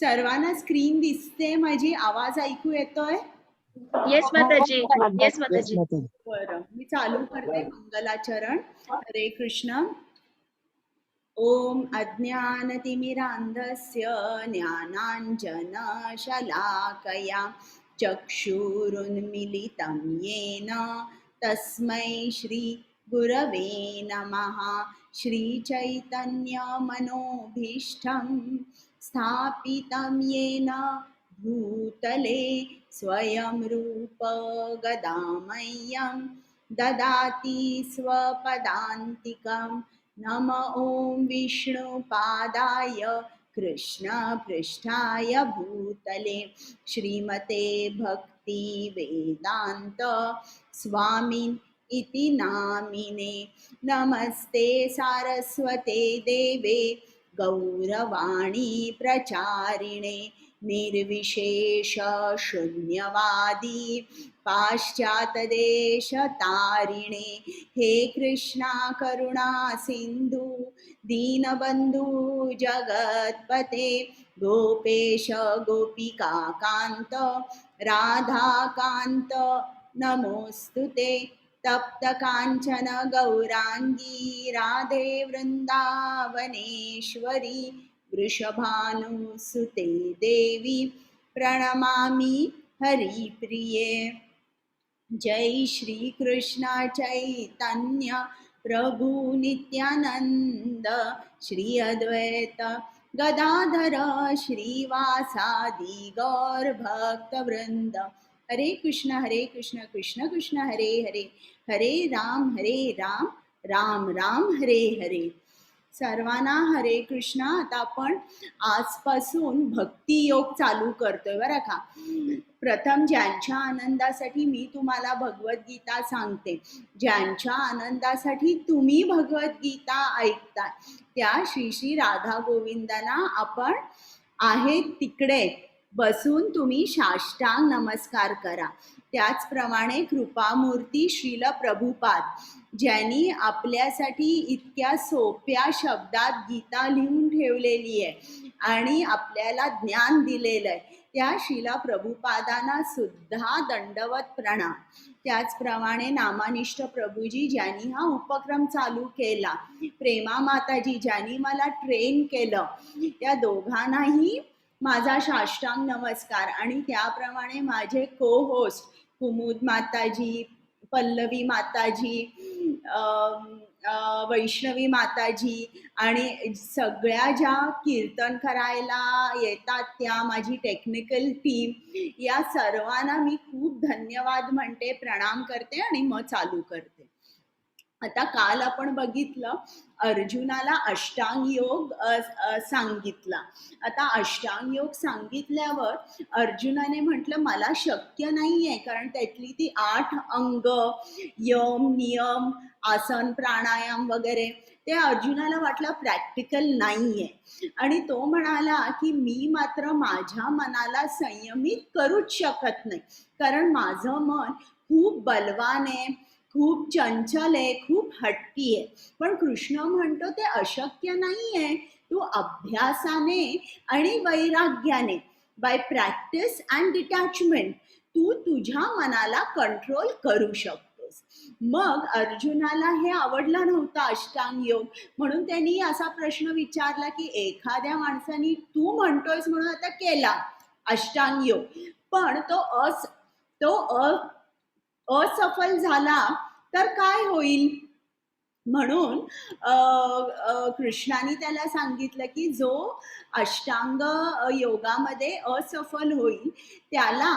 सर्वांना स्क्रीन दिसते माझी? आवाज ऐकू येतोय? येस माताजी. येस माताजी. बरं, मी चालू करते मंगलाचरण. हरे कृष्ण. ओम अज्ञानतिमिरान्धस्य ज्ञानाञ्जनशलाकया चक्षुरुन्मीलितं येन तस्मै श्री गुरवे नमः. श्रीचैतन्यमनोभीष्टं स्थापितं येन भूतले स्वयं रूप गदामह्यं ददाति स्वपदान्तिकम्. नम ओं विष्णुपादाय कृष्णपृष्ठाय भूतले श्रीमते भक्ति वेदांत स्वामिन् इति नामिने. नमस्ते सारस्वते देवे गौरवाणी प्रचारिणे निर्विशेष शून्यवादी पाश्चातदेशतारिणे. हे कृष्णा करुणा सिंधु दीनबंधु जगत्पते गोपेश गोपिका कांत राधाकांत नमोस्तुते. तप्त कांचन गौरांगी राधे वृंदावनेश्वरी वृषभानुसुते देवी प्रणमामि हरिप्रिये. जय श्री कृष्ण चैतन्य प्रभु नित्यानंद श्री अद्वैत गदाधर श्रीवासादि गौर भक्त वृंद. हरे कृष्ण कृष्ण कृष्ण हरे हरे, हरे राम राम राम हरे हरे. सर्वांना हरे कृष्णा. आता आपण आजपासून भक्ती योग चालू करतोय बरं का. प्रथम ज्यांच्या आनंदासाठी मी तुम्हाला भगवद्गीता सांगते, ज्यांच्या आनंदासाठी तुम्ही भगवद्गीता ऐकताय, त्या श्री श्री राधा गोविंदांना आपण आहेत तिकडे बसून तुम्ही साष्टांग नमस्कार करा. त्याचप्रमाणे कृपामूर्ती श्रील प्रभुपाद, ज्यांनी आपल्यासाठी इतक्या सोप्या शब्दात गीता लिहून ठेवलेली आहे आणि आपल्याला ज्ञान दिलेलं आहे, त्या श्रीला प्रभुपादांना सुद्धा दंडवत प्रणाम. त्याचप्रमाणे नामानिष्ठ प्रभूजी ज्यांनी हा उपक्रम चालू केला, प्रेमा माताजी ज्यांनी मला ट्रेन केलं, त्या दोघांनाही माझा साष्टांग नमस्कार. आणि त्याप्रमाणे माझे को होस्ट कुमुद माताजी, पल्लवी माताजी, वैष्णवी माताजी आणि सगळ्या ज्या कीर्तन करायला येतात त्या माझी टेक्निकल टीम, या सर्वांना मी खूप धन्यवाद म्हणते, प्रणाम करते आणि मग चालू करते. आता काल आपण बघितलं अर्जुनाला अष्टांग योग सांगितला. आता अष्टांग योग सांगितल्यावर अर्जुनाने म्हटलं मला शक्य नाहीये, कारण त्यातली ती 8 अंग, यम नियम आसन प्राणायाम वगैरे, ते अर्जुनाला वाटलं प्रॅक्टिकल नाहीये. आणि तो म्हणाला की मी मात्र माझ्या मनाला संयमित करूच शकत नाही, कारण माझं मन खूप बलवान आहे, खूप चंचल आहे, खूप हट्टी आहे. पण कृष्ण म्हणतो ते अशक्य नाहीये, तू अभ्यासाने आणि वैराग्याने, बाय प्रॅक्टिस अँड डिटॅचमेंट, तू तुझ्या मनाला कंट्रोल करू शकतोस. मग अर्जुनाला हे आवडलं नव्हतं अष्टांग योग, म्हणून त्यांनी असा प्रश्न विचारला की एखाद्या माणसाने तू म्हणतोयस म्हणून आता केला अष्टांग योग, पण तो असफल झाला तर काय होईल. म्हणून कृष्णाने त्याला सांगितलं की जो अष्टांग योगामध्ये असफल होईल त्याला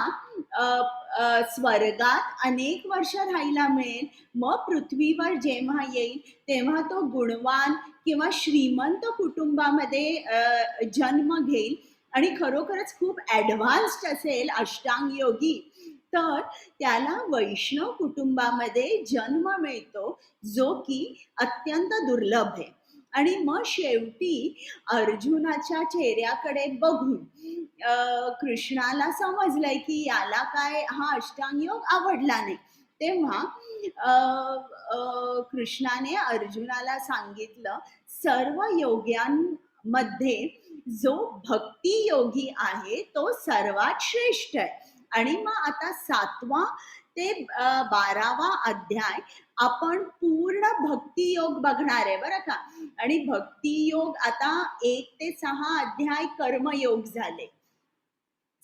स्वर्गात अनेक वर्ष राहायला मिळेल. मग पृथ्वीवर जेव्हा येईल तेव्हा तो गुणवान किंवा श्रीमंत कुटुंबामध्ये जन्म घेईल आणि खरोखरच खूप ॲडव्हान्स्ड असेल अष्टांग योगी, तर त्याला वैष्णव कुटुंबामध्ये जन्म मिळतो, जो की अत्यंत दुर्लभ आहे. आणि मग शेवटी अर्जुनाच्या चेहऱ्याकडे बघून कृष्णाला समजलंय की याला काय हा अष्टांग योग आवडला नाही. तेव्हा कृष्णाने अर्जुनाला सांगितलं सर्व मध्ये जो भक्ती योगी आहे तो सर्वात श्रेष्ठ आहे. आणि मग आता 7वा ते 12वा अध्याय आपण पूर्ण भक्ती योग बघणार आहे बरं का. आणि भक्ती योग आता 1 ते 6 अध्याय कर्मयोग झाले,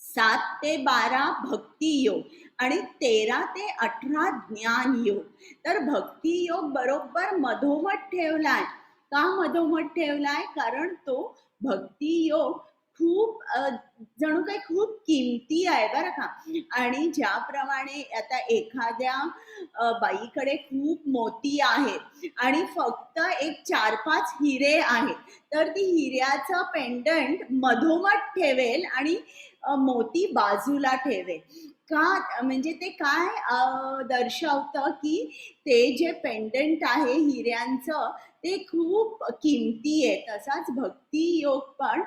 7 ते 12 भक्ती योग आणि 13 ते 18 ज्ञान योग. तर भक्ती योग बरोबर मधोमध ठेवलाय. का मधोमध ठेवलाय? कारण तो भक्ती योग खूप जणू काही खूप किमती आहे बरं का. आणि ज्याप्रमाणे आता एखाद्या बाईकडे खूप मोती आहेत आणि फक्त एक 4-5 हिरे आहेत, तर ती हिऱ्याचं पेंडंट मधोमध ठेवेल आणि मोती बाजूला ठेवेल. का? म्हणजे ते काय दर्शवतं की ते जे पेंडंट आहे हिऱ्यांचं ते खूप किमती आहे. तसाच भक्ती योग पण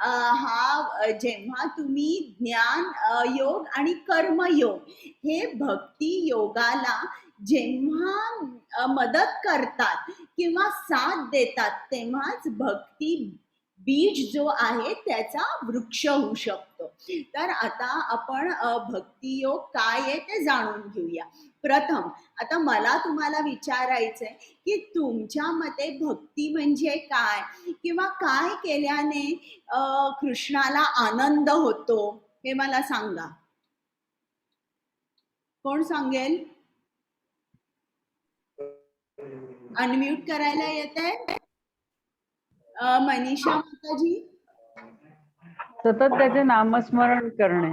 हा जेव्हा तुम्ही ज्ञान योग आणि कर्मयोग हे भक्ती योगाला जेव्हा मदत करतात किंवा साथ देतात, तेव्हाच भक्ती बीज जो आहे त्याचा वृक्ष होऊ शकतो. तर आता आपण भक्ती योग काय आहे ते जाणून घेऊया. प्रथम आता मला तुम्हाला विचारायचंय की तुमच्या मते भक्ती म्हणजे काय, किंवा काय केल्याने कृष्णाला आनंद होतो, हे मला सांगा. कोण सांगेल? अनम्यूट करायला येतंय? मनीषा माताजी. सतत त्याचे नामस्मरण करणे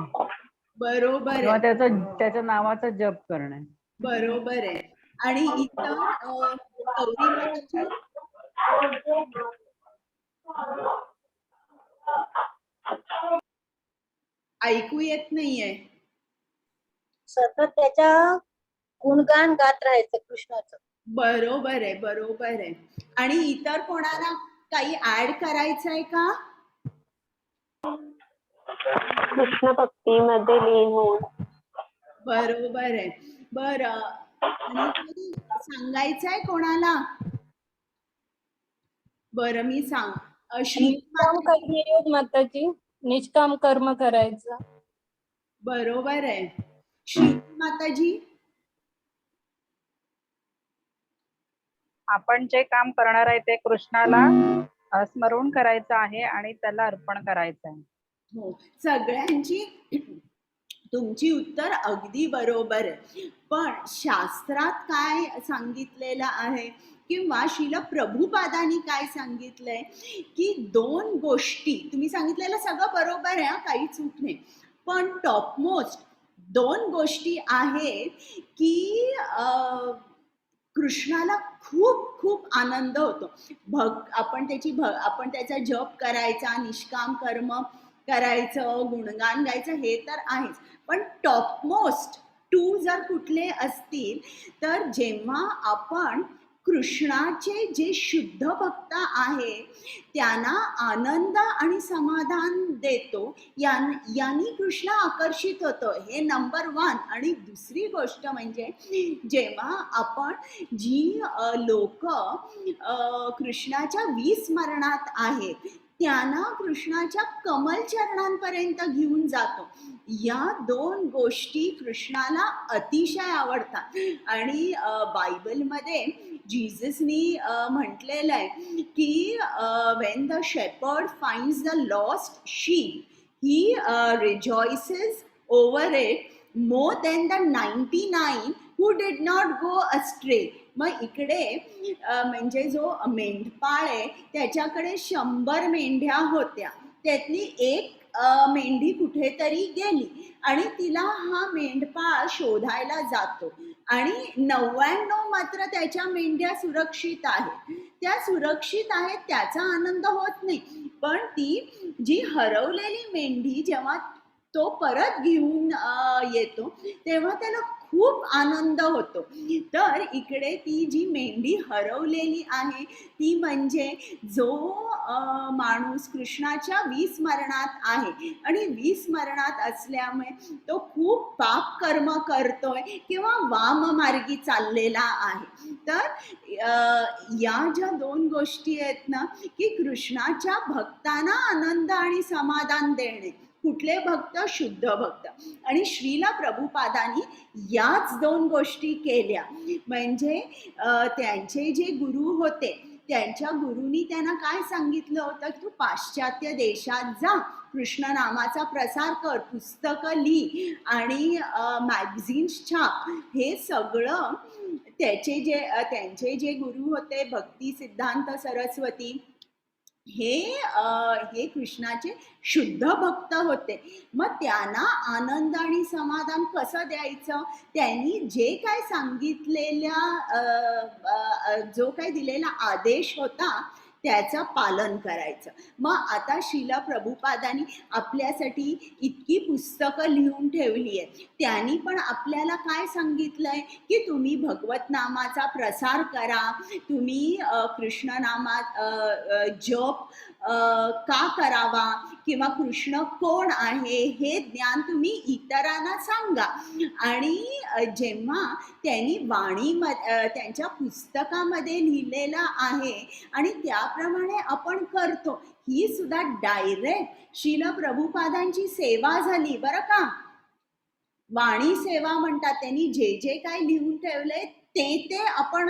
बरोबर किंवा आहे, त्याच्या नावाचा जप करणे. बरोबर आहे. आणि इतर गौरी माताजी. ऐकू येत नाहीये. सतत त्याच्या गुणगान गात राहायचं कृष्णाचं. बरोबर आहे, बरोबर आहे. आणि इतर कोणाला काही ऍड करायचंय का? कृष्ण भक्तीमध्ये लीन होऊन. बरोबर आहे. बर, आणि काही सांगायचंय कोणाला? बरं, मी सांग. निष्काम कर्मयोग माताजी, निष्काम कर्म करायचं. बरोबर आहे. श्री माताजी. आपण जे काम करणार आहे ते कृष्णाला स्मरून करायचं आहे आणि त्याला अर्पण करायचं आहे. हो, सगळ्यांची तुमची उत्तर अगदी बरोबर आहे. पण शास्त्रात काय सांगितलेलं आहे किंवा श्रील प्रभुपादांनी काय सांगितलंय की 2 गोष्टी, तुम्ही सांगितलेलं सगळं बरोबर आहे, काही चूक नाही, पण टॉपमोस्ट 2 गोष्टी आहेत की कृष्णाला खूप खूप आनंद होतो. आपण त्याचा जप करायचा, निष्काम कर्म करायचं, गुणगान गायचं, हे तर आहेच, पण टॉपमोस्ट 2 जर कुठले असतील तर जेव्हा आपण कृष्णाचे जे शुद्ध भक्त आहे त्यांना आनंद आणि समाधान देतो, यांनी कृष्ण आकर्षित होतो, हे नंबर 1. आणि दुसरी गोष्ट म्हणजे जेव्हा आपण जी लोक कृष्णाच्या विस्मरणात आहेत त्यांना कृष्णाच्या कमल चरणांपर्यंत घेऊन जातो. या 2 गोष्टी कृष्णाला अतिशय आवडतात. आणि बायबलमध्ये जीससनी म्हटलेलं आहे की when the shepherd finds the lost sheep he rejoices over it more than the 99 who did not go astray. मग इकडे म्हणजे जो मेंढपाळ आहे त्याच्याकडे 100 मेंढ्या होत्या, त्यातली एक मेंढी कुठेतरी गेली आणि तिला हा मेंढपाळ शोधायला जातो आणि 99 मात्र त्याच्या मेंढ्या सुरक्षित आहेत. त्या सुरक्षित आहेत त्याचा आनंद होत नाही, पण ती जी हरवलेली मेंढी जेव्हा तो परत घेऊन येतो तेव्हा त्याला खूप आनंद होतो. तर इकडे ती जी मेंढी हरवलेली आहे ती म्हणजे जो माणूस कृष्णाच्या विस्मरणात आहे आणि विस्मरणात असल्यामुळे तो खूप पाप कर्म करतोय किंवा वाममार्गी चाललेला आहे. तर या ज्या दोन गोष्टी आहेत ना की कृष्णाच्या भक्तांना आनंद आणि समाधान देणे, कुठले भक्त? शुद्ध भक्त. आणि श्रीला प्रभुपादांनी याच दोन गोष्टी केल्या. म्हणजे त्यांचे जे गुरु होते त्यांच्या गुरुनी त्यांना काय सांगितलं होतं की तू पाश्चात्य देशात जा, कृष्ण नामाचा प्रसार कर, पुस्तकं लिही आणि मॅगझिन्स छाप. हे सगळं त्यांचे जे गुरु होते भक्ती सिद्धांत सरस्वती हे कृष्णाचे शुद्ध भक्त होते. मग त्यांना आनंद आणि समाधान कसं द्यायचं? त्यांनी जे काय सांगितलेल्या जो काय दिलेला आदेश होता त्याचं पालन करायचं. मग आता श्रील प्रभुपादांनी आपल्यासाठी इतकी पुस्तकं लिहून ठेवली आहे. त्यांनी पण आपल्याला काय सांगितलंय की तुम्ही भगवत नामाचा प्रसार करा, तुम्ही कृष्ण नामात जप का करावा किंवा कृष्ण कोण आहे हे ज्ञान तुम्ही इतरांना सांगा. आणि जेव्हा त्यांनी वाणी त्यांच्या पुस्तकामध्ये लिहिलेलं आहे आणि त्याप्रमाणे आपण करतो, ही सुद्धा डायरेक्ट श्रील प्रभुपादांची सेवा झाली बरं का. वाणी सेवा म्हणतात. त्यांनी जे जे काय लिहून ठेवलंय ते आपण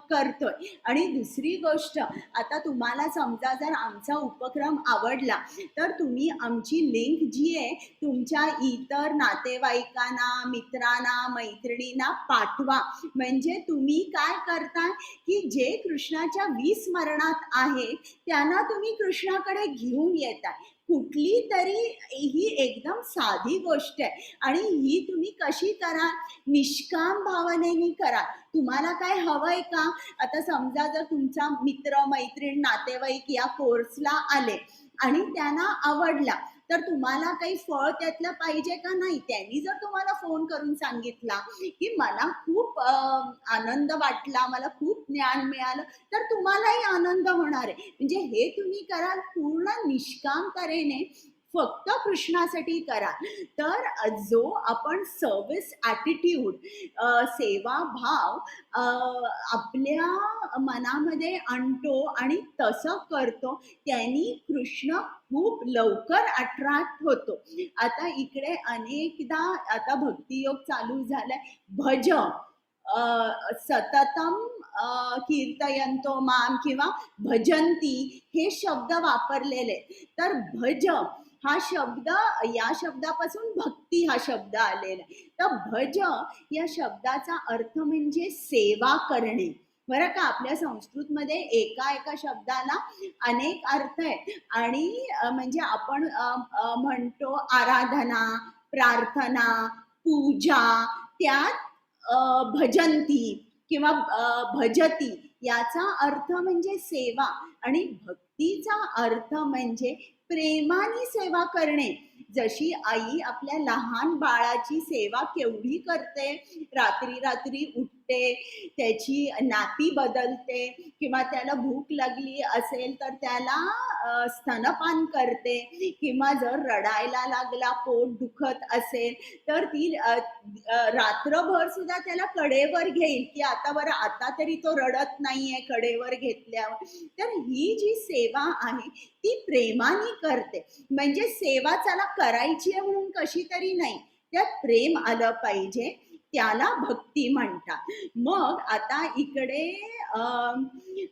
करतोय. आणि दुसरी गोष्ट, आता तुम्हाला समजा जर आमचा उपक्रम आवडला तर तुम्ही आमची लिंक जी आहे तुमच्या इतर नातेवाईकांना, मित्रांना, मैत्रिणींना पाठवा. म्हणजे तुम्ही काय करता की जे कृष्णाच्या विस्मरणात आहे त्यांना तुम्ही कृष्णाकडे घेऊन येताय. कुठली तरी ही एकदम साधी गोष्ट आहे आणि ही तुम्ही कशी करा? निष्काम भावनेने करा. तुम्हाला काय हवंय का? आता समजा जर तुमचा मित्र, मैत्रीण, नातेवाईक या कोर्सला आले आणि त्यांना आवडला तर तुम्हाला काही फळ त्यातलं पाहिजे का? नाही. त्यांनी जर तुम्हाला फोन करून सांगितला की मला खूप आनंद वाटला, मला खूप ज्ञान मिळालं, तर तुम्हालाही आनंद होणार आहे. म्हणजे हे तुम्ही कराल पूर्ण निष्काम तऱ्हेने, फक्त कृष्णासाठी करा. तर जो आपण सर्व्हिस ॲटिट्यूड, सेवा भाव आपल्या मनामध्ये आणतो आणि तसं करतो, त्यांनी कृष्ण खूप लवकर अट्रॅक्ट होतो. आता इकडे अनेकदा आता भक्तियोग चालू झालाय. भज सततम कीर्तयंतो माम किंवा भजंती हे शब्द वापरलेले. तर भज हा शब्द, या शब्दापासून भक्ती हा शब्द आलेला आहे. तर भज या शब्दाचा अर्थ म्हणजे सेवा करणे बरं का. आपल्या संस्कृतमध्ये एका शब्दाला अनेक अर्थ आहेत. आणि म्हणजे आपण म्हणतो आराधना, प्रार्थना, पूजा, त्यात भजंती किंवा भजती याचा अर्थ म्हणजे सेवा. आणि भक्तीचा अर्थ म्हणजे प्रेमाने सेवा करणे. जशी आई आपल्या लहान बाळाची सेवा केवढी करते, रात्री उठते, त्याची नापी बदलते किंवा त्याला भूक लागली असेल तर त्याला स्तनपान करते, किंवा जर रडायला लागला, पोट दुखत असेल तर ती रात्रभर सुद्धा त्याला कडेवर घेईल की आता बरं, आता तरी तो रडत नाहीये कडेवर घेतल्यावर. तर ही जी सेवा आहे ती प्रेमाने करते. म्हणजे सेवा चला करायची आहे म्हणून कशी तरी नाही, त्यात प्रेम आलं पाहिजे, त्याला भक्ती म्हणतात. मग आता इकडे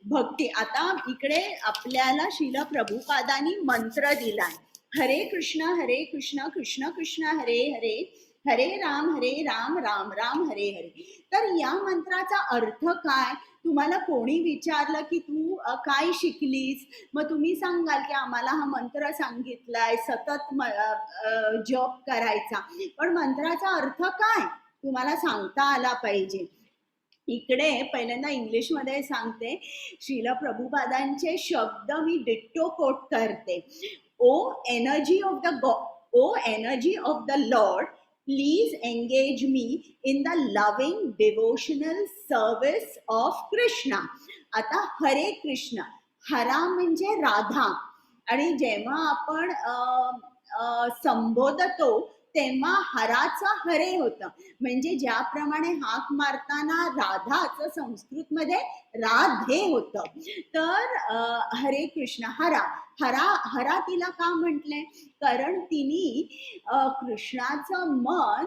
भक्ती, आता इकडे आपल्याला श्रील प्रभुपादांनी मंत्र दिलाय. हरे कृष्ण कृष्ण कृष्ण हरे हरे, हरे राम राम राम हरे हरे. तर या मंत्राचा अर्थ काय? तुम्हाला कोणी विचारलं की तू काय शिकलीस, मग तुम्ही सांगाल की आम्हाला हा मंत्र सांगितलाय, सतत जप करायचा. पण मंत्राचा अर्थ काय तुम्हाला सांगता आला पाहिजे. इकडे पहिल्यांदा इंग्लिशमध्ये सांगते. श्रील प्रभुपादांचे शब्द मी डिट्टो कोट करते. O energy of the lord, please engage me in the loving devotional service of Krishna. आता हरे कृष्ण, हरा म्हणजे राधा, आणि जेव्हा आपण संबोधतो तेव्हा हराचं हरे होतं. म्हणजे ज्याप्रमाणे हाक मारताना राधाचं संस्कृतमध्ये राधे होतं. तर हरे कृष्ण, हरा हरा हरा तिला का म्हटलंय? कारण तिने कृष्णाचं मन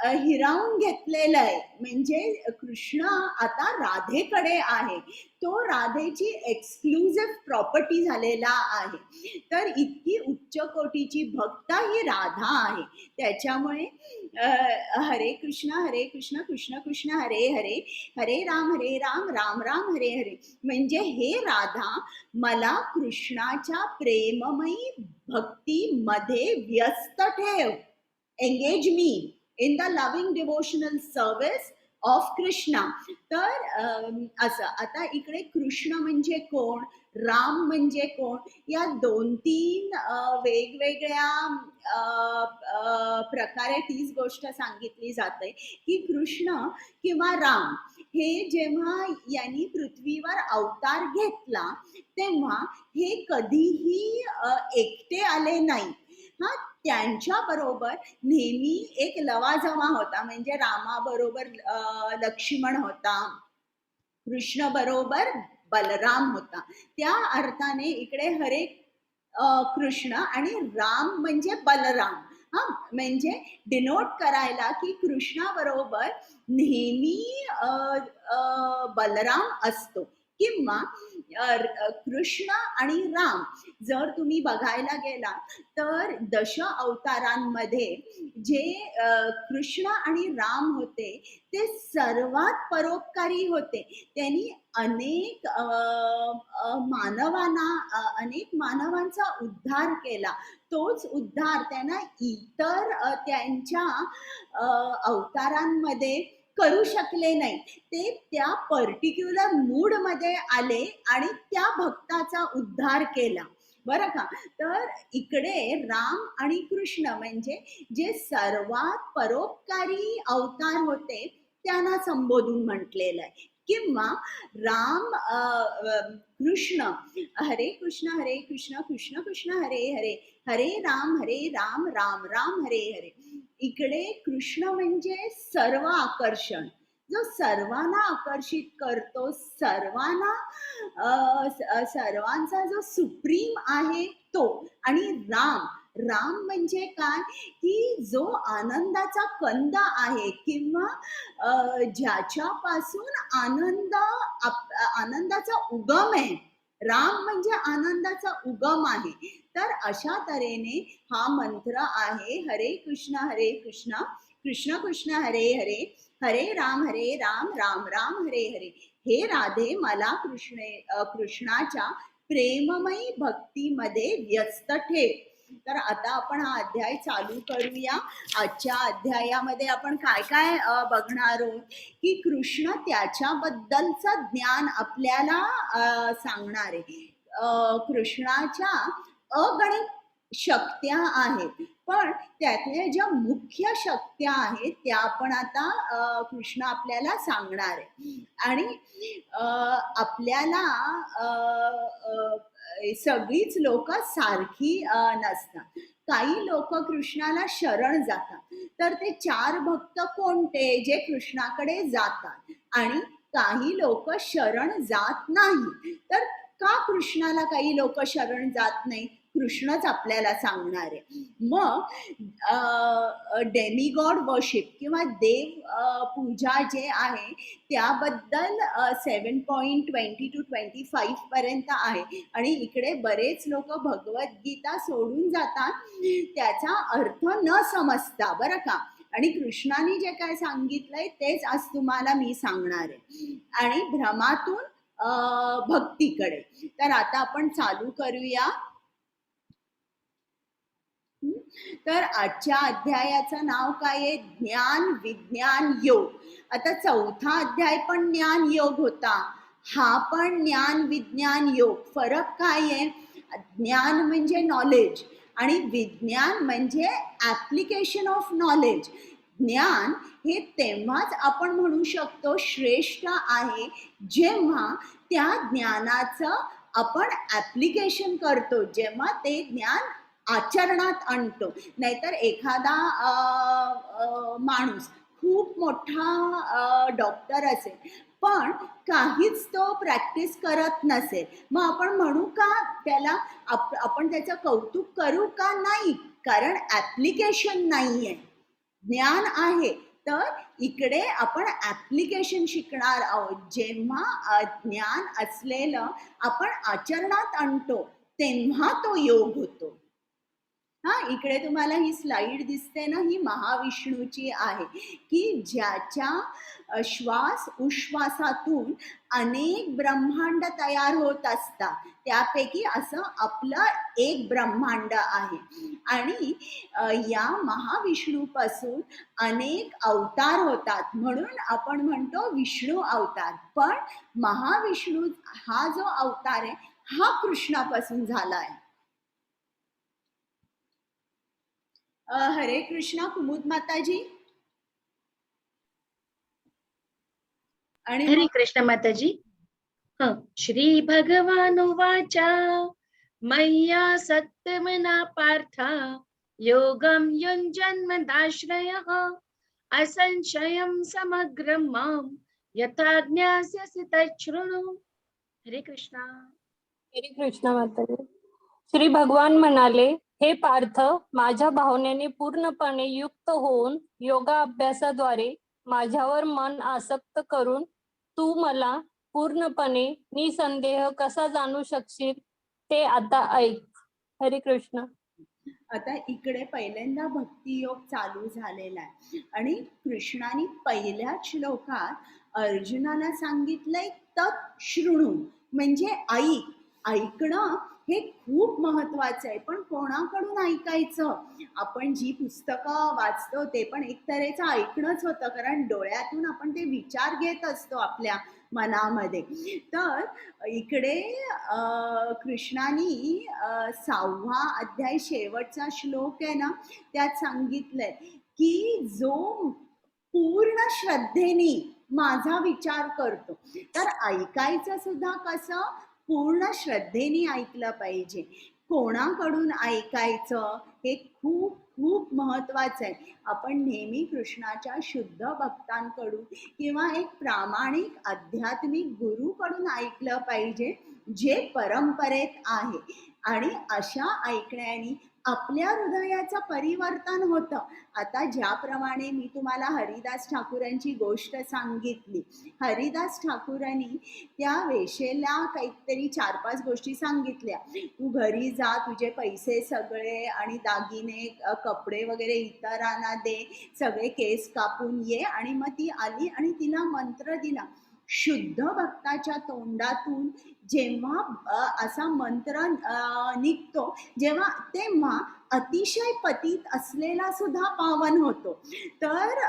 हिरावून घेतलेलं आहे. म्हणजे कृष्ण आता राधेकडे आहे, तो राधेची एक्सक्लुझिव्ह प्रॉपर्टी झालेला आहे. तर इतकी उच्च कोटीची भक्त ही राधा आहे. त्याच्यामुळे हरे कृष्ण कृष्ण कृष्ण हरे हरे, हरे राम राम राम हरे हरे. म्हणजे हे राधा, मला कृष्णाच्या प्रेममयी भक्तीमध्ये व्यस्त ठेव. Engage me in the loving devotional service of Krishna. तर असं. आता इकडे कृष्ण म्हणजे कोण, राम म्हणजे कोण, या 2-3 वेगवेगळ्या प्रकारे तीच गोष्ट सांगितली जाते की कृष्ण किंवा राम हे जेव्हा यांनी पृथ्वीवर अवतार घेतला तेव्हा हे कधीही एकटे आले नाही. हा, त्यांच्या बरोबर नेहमी एक लवाजमा होता. म्हणजे रामाबरोबर लक्ष्मण होता, कृष्ण बरोबर बलराम होता. त्या अर्थाने इकडे हरे कृष्ण आणि राम म्हणजे बलराम. हा, म्हणजे डिनोट करायला की कृष्णाबरोबर नेहमी बलराम असतो. किंवा कृष्ण आणि राम जर तुम्ही बघायला गेला तर दश अवतारांमध्ये जे कृष्ण आणि राम होते ते सर्वात परोपकारी होते. त्यांनी अनेक मानवांचा उद्धार केला. तोच उद्धार त्यांना इतर त्यांच्या अवतारांमध्ये करू शकले नाही. ते त्या पर्टिक्युलर मूड मध्ये आले आणि त्या भक्ताचा उद्धार केला, बरं का. तर इकडे राम आणि कृष्ण म्हणजे जे सर्वात परोपकारी अवतार होते त्यांना संबोधून म्हटलेलं आहे. किंवा राम कृष्ण, हरे कृष्ण कृष्ण कृष्ण हरे हरे, हरे राम राम राम हरे हरे. इकडे कृष्ण म्हणजे सर्व आकर्षण, जो सर्वांना आकर्षित करतो, सर्वांचा जो सुप्रीम आहे तो. आणि राम म्हणजे काय, की जो आनंदाचा कंद आहे किंवा ज्याच्यापासून आनंदाचा उगम आहे. राम म्हणजे आनंदाचा उगम आहे. तर अशा तऱ्हेने हा मंत्र आहे, हरे कृष्ण कृष्ण कृष्ण हरे हरे, हरे राम राम राम हरे हरे. हे राधे, मला कृष्णाच्या प्रेममयी भक्तीमध्ये व्यस्त ठेव. तर आता आपण हा अध्याय चालू करूया. आजच्या अध्यायामध्ये आपण काय काय बघणार आहोत की कृष्ण त्याच्याबद्दलचं ज्ञान आपल्याला सांगणार आहे. कृष्णाच्या अगणित शक्त्या आहेत, पण त्यातल्या ज्या मुख्य शक्त्या आहेत त्या आपण आता कृष्ण आपल्याला सांगणार आहे. आणि आपल्याला सगळीच लोक सारखी नसतात. काही लोक कृष्णाला शरण जातात. तर ते 4 भक्त कोणते जे कृष्णाकडे जातात, आणि काही लोक शरण जात नाही. तर का कृष्णाला काही लोक शरण जात नाही, कृष्णच आपल्याला सांगणार आहे. मग डेमिगॉड वर्शिप किंवा देव पूजा जे आहे त्याबद्दल 7.20 to 25 पर्यंत आहे. आणि इकडे बरेच लोक भगवद्गीता सोडून जातात त्याचा अर्थ न समजता, बरं का. आणि कृष्णाने जे काय सांगितलंय तेच आज तुम्हाला मी सांगणार आहे. आणि भ्रमातून भक्तीकडे. तर आता आपण चालू करूया. तर आजच्या अध्यायाचं नाव काय आहे, ज्ञान विज्ञान योग. आता 4था अध्याय पण ज्ञान योग होता, हा पण ज्ञान विज्ञान योग. फरक काय आहे, ज्ञान म्हणजे नॉलेज आणि विज्ञान म्हणजे ऍप्लिकेशन ऑफ नॉलेज. ज्ञान हे तेव्हाच आपण म्हणू शकतो श्रेष्ठ आहे जेव्हा त्या ज्ञानाचं आपण ऍप्लिकेशन करतो, जेव्हा ते ज्ञान आचरणात आणतो. नाहीतर एखादा माणूस खूप मोठा डॉक्टर असेल पण काहीच तो प्रॅक्टिस करत नसेल, मग आपण म्हणू का त्याला, आपण त्याचं कौतुक करू का? नाही, कारण ऍप्लिकेशन नाहीये. ज्ञान आहे तर इकडे आपण ऍप्लिकेशन शिकणार आहोत. जेव्हा ज्ञान असलेलं आपण आचरणात आणतो तेव्हा तो योग होतो. हा, इकडे तुम्हाला ही स्लाइड दिसते ना, ही महाविष्णूची आहे की ज्याच्या श्वास उश्वासातून अनेक ब्रह्मांड तयार होत असतात, त्यापैकी असं आपलं एक ब्रह्मांड आहे. आणि या महाविष्णूपासून अनेक अवतार होतात, म्हणून आपण म्हणतो विष्णू अवतार. पण महाविष्णू हा जो अवतार आहे हा कृष्णापासून झाला आहे. हरे कृष्णा कुमुद माताजी. आणि हरे कृष्ण माताजी. श्री भगवानुवाच मय्या सक्तमना पार्थ योगं युञ्जन्मदाश्रयः असंशयं समग्रं मां यथा ज्ञास्यसि तच्छृणु. हरे कृष्णा. हरे कृष्ण माताजी. श्री भगवान म्हणाले, हे पार्थ, माझ्या भावनेने पूर्णपणे युक्त होऊन योगा अभ्यासाद्वारे माझ्यावर मन आसक्त करून तू मला पूर्णपणे निसंदेह कसा जाणू शकशील ते आता ऐक. हरे कृष्ण. आता इकडे पहिल्यांदा भक्तियोग चालू झालेला आहे आणि कृष्णाने पहिल्या श्लोकात अर्जुनाला सांगितलंय तत् शृणु, म्हणजे ऐक. ऐकणं हे खूप महत्वाचं आहे, पण कोणाकडून ऐकायचं? आपण जी पुस्तकं वाचतो ते पण एक तऱ्हेचं ऐकणंच होतं, कारण डोळ्यातून आपण ते विचार घेत असतो आपल्या मनामध्ये. तर इकडे कृष्णाने 6वा अध्याय शेवटचा श्लोक आहे ना, त्यात सांगितलंय की जो पूर्ण श्रद्धेने माझा विचार करतो, तर ऐकायचं सुद्धा कसं? पूर्ण श्रद्धेने ऐकलं पाहिजे. कोणाकडून ऐकायचं हे खूप खूप महत्वाचं आहे. आपण नेहमी कृष्णाच्या शुद्ध भक्तांकडून किंवा एक प्रामाणिक आध्यात्मिक गुरुकडून ऐकलं पाहिजे, जे परंपरेत आहे. आणि अशा ऐकण्याने आपल्या हृदयाचं परिवर्तन होतं. आता ज्याप्रमाणे मी तुम्हाला हरिदास ठाकूरांची गोष्ट सांगितली, हरिदास ठाकूरांनी त्या वेशेला काहीतरी 4-5 गोष्टी सांगितल्या. तू घरी जा, तुझे पैसे सगळे आणि दागिने कपडे वगैरे इतरांना दे, सगळे केस कापून ये. आणि मग ती आली आणि तिला मंत्र दिला. शुद्ध भक्ताच्या तोंडातून जेव्हा असा मंत्र निघतो, तेव्हा अतिशय पतित असलेला सुद्धा पावन होतो. तर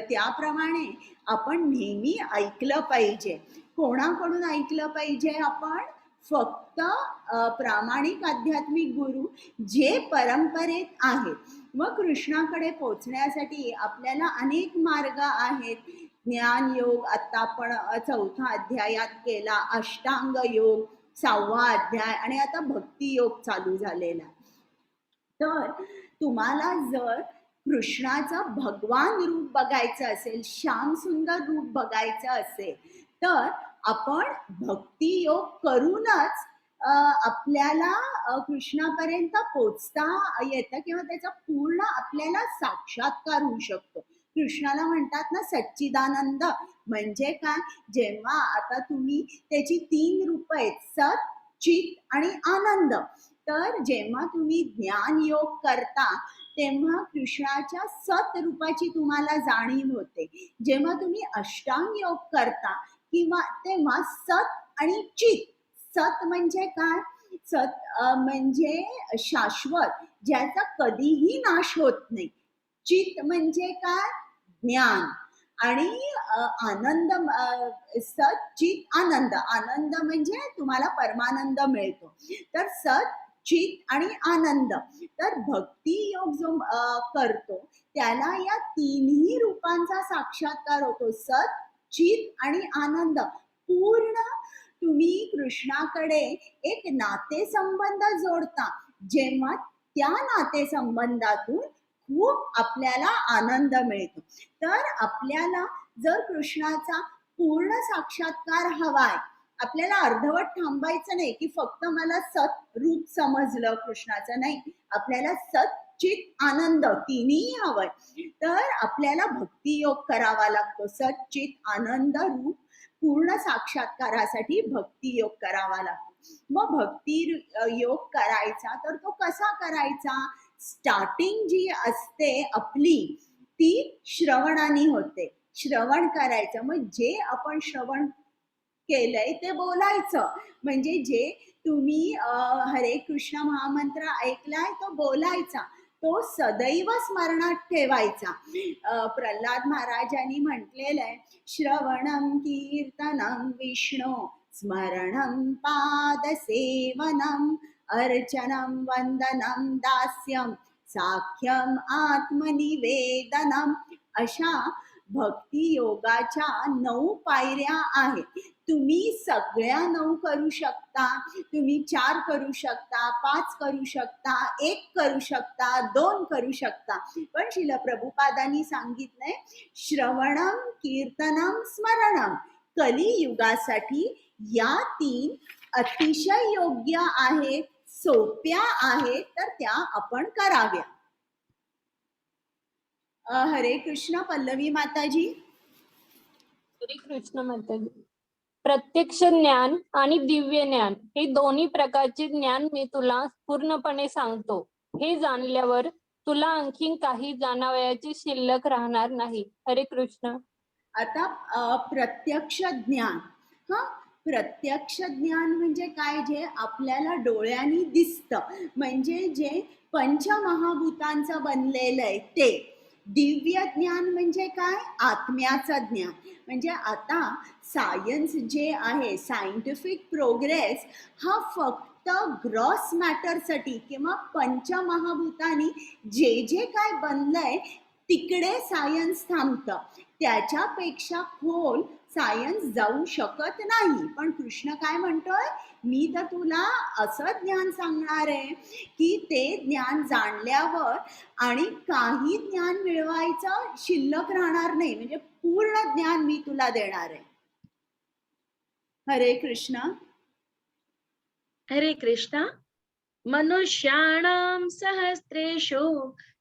त्याप्रमाणे आपण नेहमी ऐकलं पाहिजे. कोणाकडून ऐकलं पाहिजे? आपण फक्त प्रामाणिक आध्यात्मिक गुरु जे परंपरेत आहेत. मग कृष्णाकडे पोचण्यासाठी आपल्याला अनेक मार्ग आहेत. ज्ञान योग आता आपण 4थ्या अध्यायात केला, अष्टांग योग 6वा अध्याय, आणि आता भक्ती योग चालू झालेला. तर तुम्हाला जर कृष्णाचं भगवान रूप बघायचं असेल, श्याम सुंदर रूप बघायचं असेल, तर आपण भक्ती योग करूनच आपल्याला कृष्णापर्यंत पोचता येतं किंवा त्याचा पूर्ण आपल्याला साक्षात्कार होऊ शकतो. कृष्णाला म्हणतात ना सच्चिदानंद, म्हणजे काय? जेव्हा आता तुम्ही त्याची 3 रूप आहेत, सत, चित आणि आनंद. तर जेव्हा तुम्ही ज्ञान योग करता तेव्हा कृष्णाच्या सत रूपाची तुम्हाला जाणीव होते. जेव्हा तुम्ही अष्टांग योग करता किंवा तेव्हा सत आणि चित. सत म्हणजे काय? सत म्हणजे शाश्वत, ज्याचा कधीही नाश होत नाही. चित म्हणजे काय? ज्ञान. आणि आनंद, सत चित आनंद. आनंद म्हणजे तुम्हाला परमानंद मिळतो. तर सत चित आणि आनंद. तर भक्ती योग जो करतो त्याला या तिन्ही रूपांचा साक्षात्कार होतो. सत, चित आणि आनंद. पूर्ण तुम्ही कृष्णाकडे एक नातेसंबंध जोडता, जेव्हा त्या नातेसंबंधातून खूप आपल्याला आनंद मिळतो. तर आपल्याला जर कृष्णाचा पूर्ण साक्षात्कार हवाय, आपल्याला अर्धवट थांबायचं नाही की फक्त मला सत रूप समजलं कृष्णाचं, नाही, आपल्याला सत, चित, आनंद तिन्ही हवंय. तर आपल्याला भक्ती योग करावा लागतो. सत, चित, आनंद रूप पूर्ण साक्षात्कारासाठी भक्ती योग करावा लागतो. मग भक्ती योग करायचा तर तो कसा करायचा? स्टार्टिंग जी असते आपली ती श्रवणाने होते. श्रवण करायचं. मग जे आपण श्रवण केलंय ते बोलायचं. म्हणजे जे तुम्ही हरे कृष्ण महामंत्र ऐकलाय तो बोलायचा, तो सदैव स्मरणात ठेवायचा. प्रल्हाद महाराजांनी म्हटलेलं आहे, श्रवणं कीर्तनं विष्णू स्मरणं पादसेवनं अर्चनं वंदनं दास्यं साख्यम आत्मनिवेदनम. अशा भक्ती योगाच्या 9 पायऱ्या आहेत. तुम्ही सगळ्या 9 करू शकता, तुम्ही 4 करू शकता, 5 करू शकता, 1 करू शकता, 2 करू शकता. पण श्रील प्रभुपादांनी सांगितलंय श्रवणम कीर्तनम स्मरणम. कलियुगासाठी या 3 अतिशय योग्य आहेत, सोप्या आहेत, तर त्या आपण कराव्या. हरे कृष्ण. पल्लवी माताजी. श्री कृष्ण माताजी. प्रत्यक्ष ज्ञान आणि दिव्य ज्ञान हे दोन्ही प्रकारचे ज्ञान मी तुला पूर्णपणे सांगतो. हे जाणल्यावर तुला आणखीन काही जाणावयाची शिल्लक राहणार नाही. हरे कृष्ण. आता प्रत्यक्ष ज्ञान. प्रत्यक्ष ज्ञान म्हणजे काय? जे आपल्याला डोळ्यांनी दिसतं, म्हणजे जे पंचमहाभूतांचं बनलेलं आहे ते. दिव्य ज्ञान म्हणजे काय? आत्म्याचं ज्ञान. म्हणजे आता सायन्स जे आहे, सायंटिफिक प्रोग्रेस हा फक्त ग्रॉस मॅटरसाठी किंवा पंचमहाभूतांनी जे जे काय बनलंय तिकडे सायन्स थांबतं. त्याच्यापेक्षा खोल सायन्स जाऊ शकत नाही. पण कृष्ण काय म्हणतोय? मी तर तुला असं ज्ञान सांगणार आहे की ते ज्ञान जाणल्यावर आणि काही ज्ञान मिळवायचं शिल्लक राहणार नाही. म्हणजे पूर्ण ज्ञान मी तुला देणार आहे. हरे कृष्ण. हरे कृष्ण. मनुष्याणां सहस्रेषु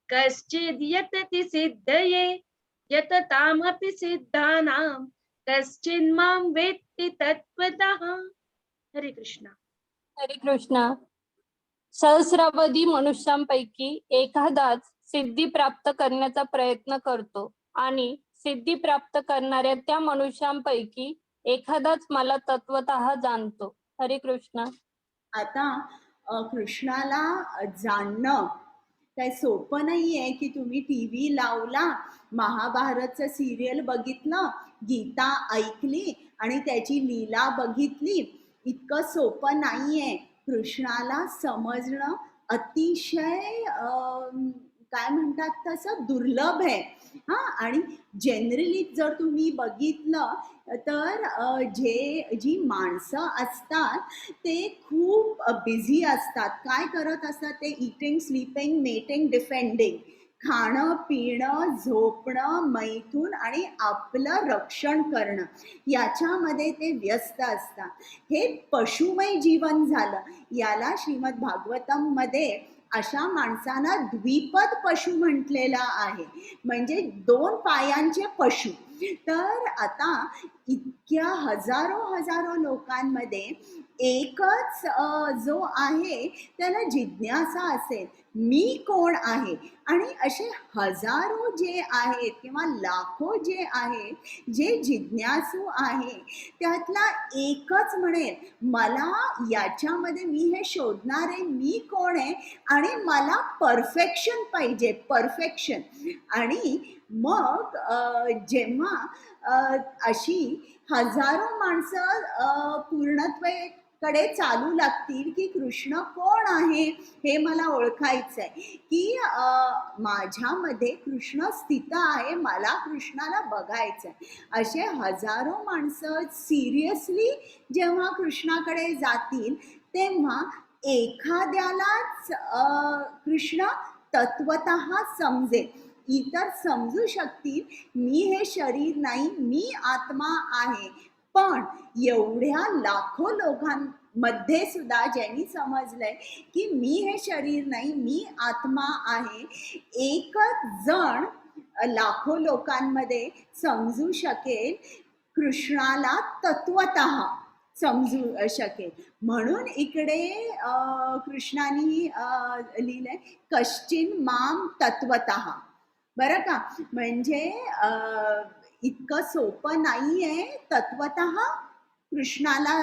कश्चिद् यतति सिद्धये यततामपि सिद्धानां कश्चिन् मां वेत्ति तत्त्वतः. हरे कृष्ण. हरे कृष्ण. सहस्रावधी मनुष्यांपैकी एखादाच सिद्धी प्राप्त करण्याचा प्रयत्न करतो आणि सिद्धी प्राप्त करणाऱ्या त्या मनुष्यांपैकी एखादाच मला तत्वतः जाणतो. हरे कृष्ण. आता कृष्णाला जाणणं काय सोपं नाहीये की तुम्ही टीव्ही लावला, महाभारतचं सिरियल बघितलं, गीता ऐकली आणि त्याची लीला बघितली. इतकं सोपं नाहीये. कृष्णाला समजणं अतिशय काय म्हणतात तसं दुर्लभ आहे. आणि जनरली जर तुम्ही बघितलं तर जी माणसं असतात ते खूप बिझी असतात. काय करत असतात ते? Eating, sleeping, mating, defending. खाणं, पिणं, झोपणं, मैथून आणि आपलं रक्षण करणं, याच्यामध्ये ते व्यस्त असतात. हे पशुमय जीवन झालं. याला श्रीमद भागवतम मध्ये अशा माणसांना द्विपद पशु म्हटलेला आहे, म्हणजे 2 पायांचे पशु. तर आता इतक्या हजारो लोकांमध्ये एकच जो आहे त्याला जिज्ञासा असेल, मी कोण आहे. आणि असे हजारो जे आहेत किंवा लाखो जे आहेत जे जिज्ञासू आहे, त्यातला एकच म्हणेल मला याच्यामध्ये मी हे शोधणार आहे, मी कोण आहे आणि मला परफेक्शन पाहिजे, परफेक्शन. आणि मग जेव्हा अशी हजारो माणसं पूर्णत्व कडे चालू लागतील की कृष्ण कोण आहे हे मला ओळखायचं आहे, की माझ्यामध्ये कृष्ण स्थित आहे, मला कृष्णाला बघायचं आहे. असे हजारो माणसं सिरियसली जेव्हा कृष्णाकडे जातील तेव्हा एखाद्यालाच कृष्ण तत्वतः समजेल. इतर समजू शकतील मी हे शरीर नाही, मी आत्मा आहे, पण एवढ्या लाखो लोकांमध्ये सुद्धा ज्यांनी समजलंय की मी हे शरीर नाही, मी आत्मा आहे, एकच जण लाखो लोकांमध्ये समजू शकेल, कृष्णाला तत्वतः समजू शकेल. म्हणून इकडे कृष्णाने लिहिलंय कश्चिन माम तत्वतः. बरं का, म्हणजे इतकं सोपं नाहीये तत्वतः कृष्णाला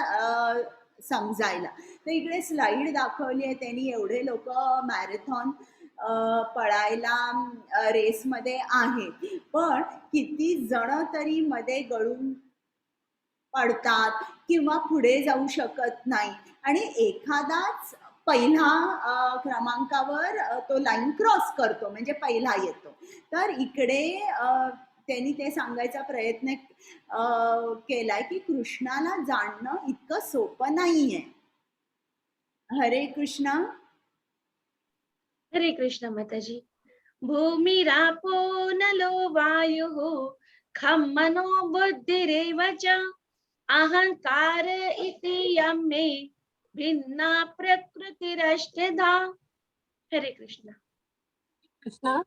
समजायला. तर इकडे स्लाइड दाखवली आहे त्यांनी, एवढे लोक मॅरेथॉन पळायला रेसमध्ये आहेत, पण किती जण तरी मध्ये गळून पडतात किंवा पुढे जाऊ शकत नाही, आणि एखादाच पहिला क्रमांकावर तो लाईन क्रॉस करतो, म्हणजे पहिला येतो. तर इकडे त्यांनी ते सांगायचा प्रयत्न केलाय की कृष्णाला जाणणं इतकं सोपं नाहीये. हरे कृष्ण. हरे कृष्ण माताजी. भूमिरापो नलो वायुः खं मनो बुद्धिरेव च अहंकार इति यं मे भिन्ना प्रकृतिरष्टधा. हरे कृष्ण. कृष्ण,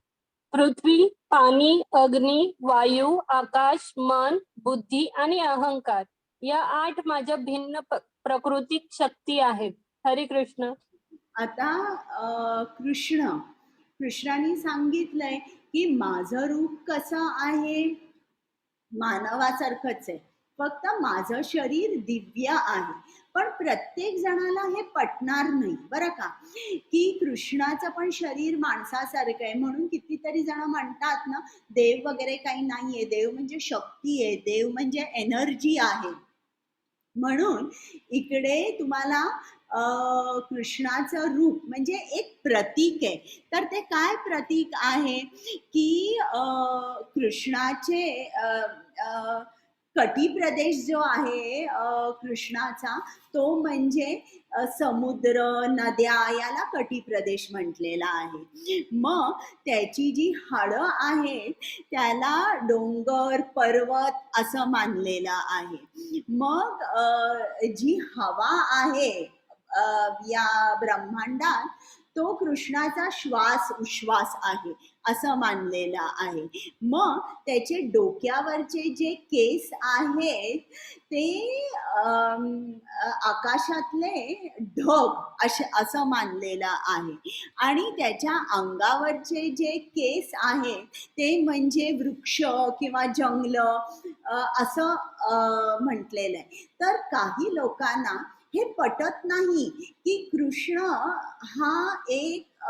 पृथ्वी, पाणी, अग्नी, वायू, आकाश, मन, बुद्धी आणि अहंकार या 8 माझ्या भिन्न प्राकृतिक शक्ती आहेत. हरे कृष्ण. आता कृष्णाने सांगितलंय की माझं रूप कसं आहे, मानवासारखंच आहे, फक्त माझं शरीर दिव्य आहे. पण प्रत्येक जणाला हे पटणार नाही बरं का, की कृष्णाचं पण शरीर माणसासारखं आहे. म्हणून कितीतरी जण म्हणतात ना, देव वगैरे काही नाहीये, देव म्हणजे शक्ती आहे, देव म्हणजे एनर्जी आहे. म्हणून इकडे तुम्हाला कृष्णाचं रूप म्हणजे एक प्रतीक आहे. तर ते काय प्रतीक आहे की कृष्णाचे कटी प्रदेश जो आहे कृष्णाचा, तो म्हणजे समुद्र, नद्या, याला कटी प्रदेश म्हटलेला आहे. मग त्याची जी हाडं आहेत त्याला डोंगर, पर्वत असं मानलेलं आहे. मग जी हवा आहे या ब्रह्मांडात, तो कृष्णाचा श्वास उश्वास आहे असं मानलेलं आहे. मग त्याचे डोक्यावरचे जे केस आहेत ते आकाशातले ढग असं मानलेलं आहे, आणि त्याच्या अंगावरचे जे केस आहेत ते म्हणजे वृक्ष किंवा जंगल असं म्हटलेलं आहे. तर काही लोकांना हे पटत नाही की कृष्ण हा एक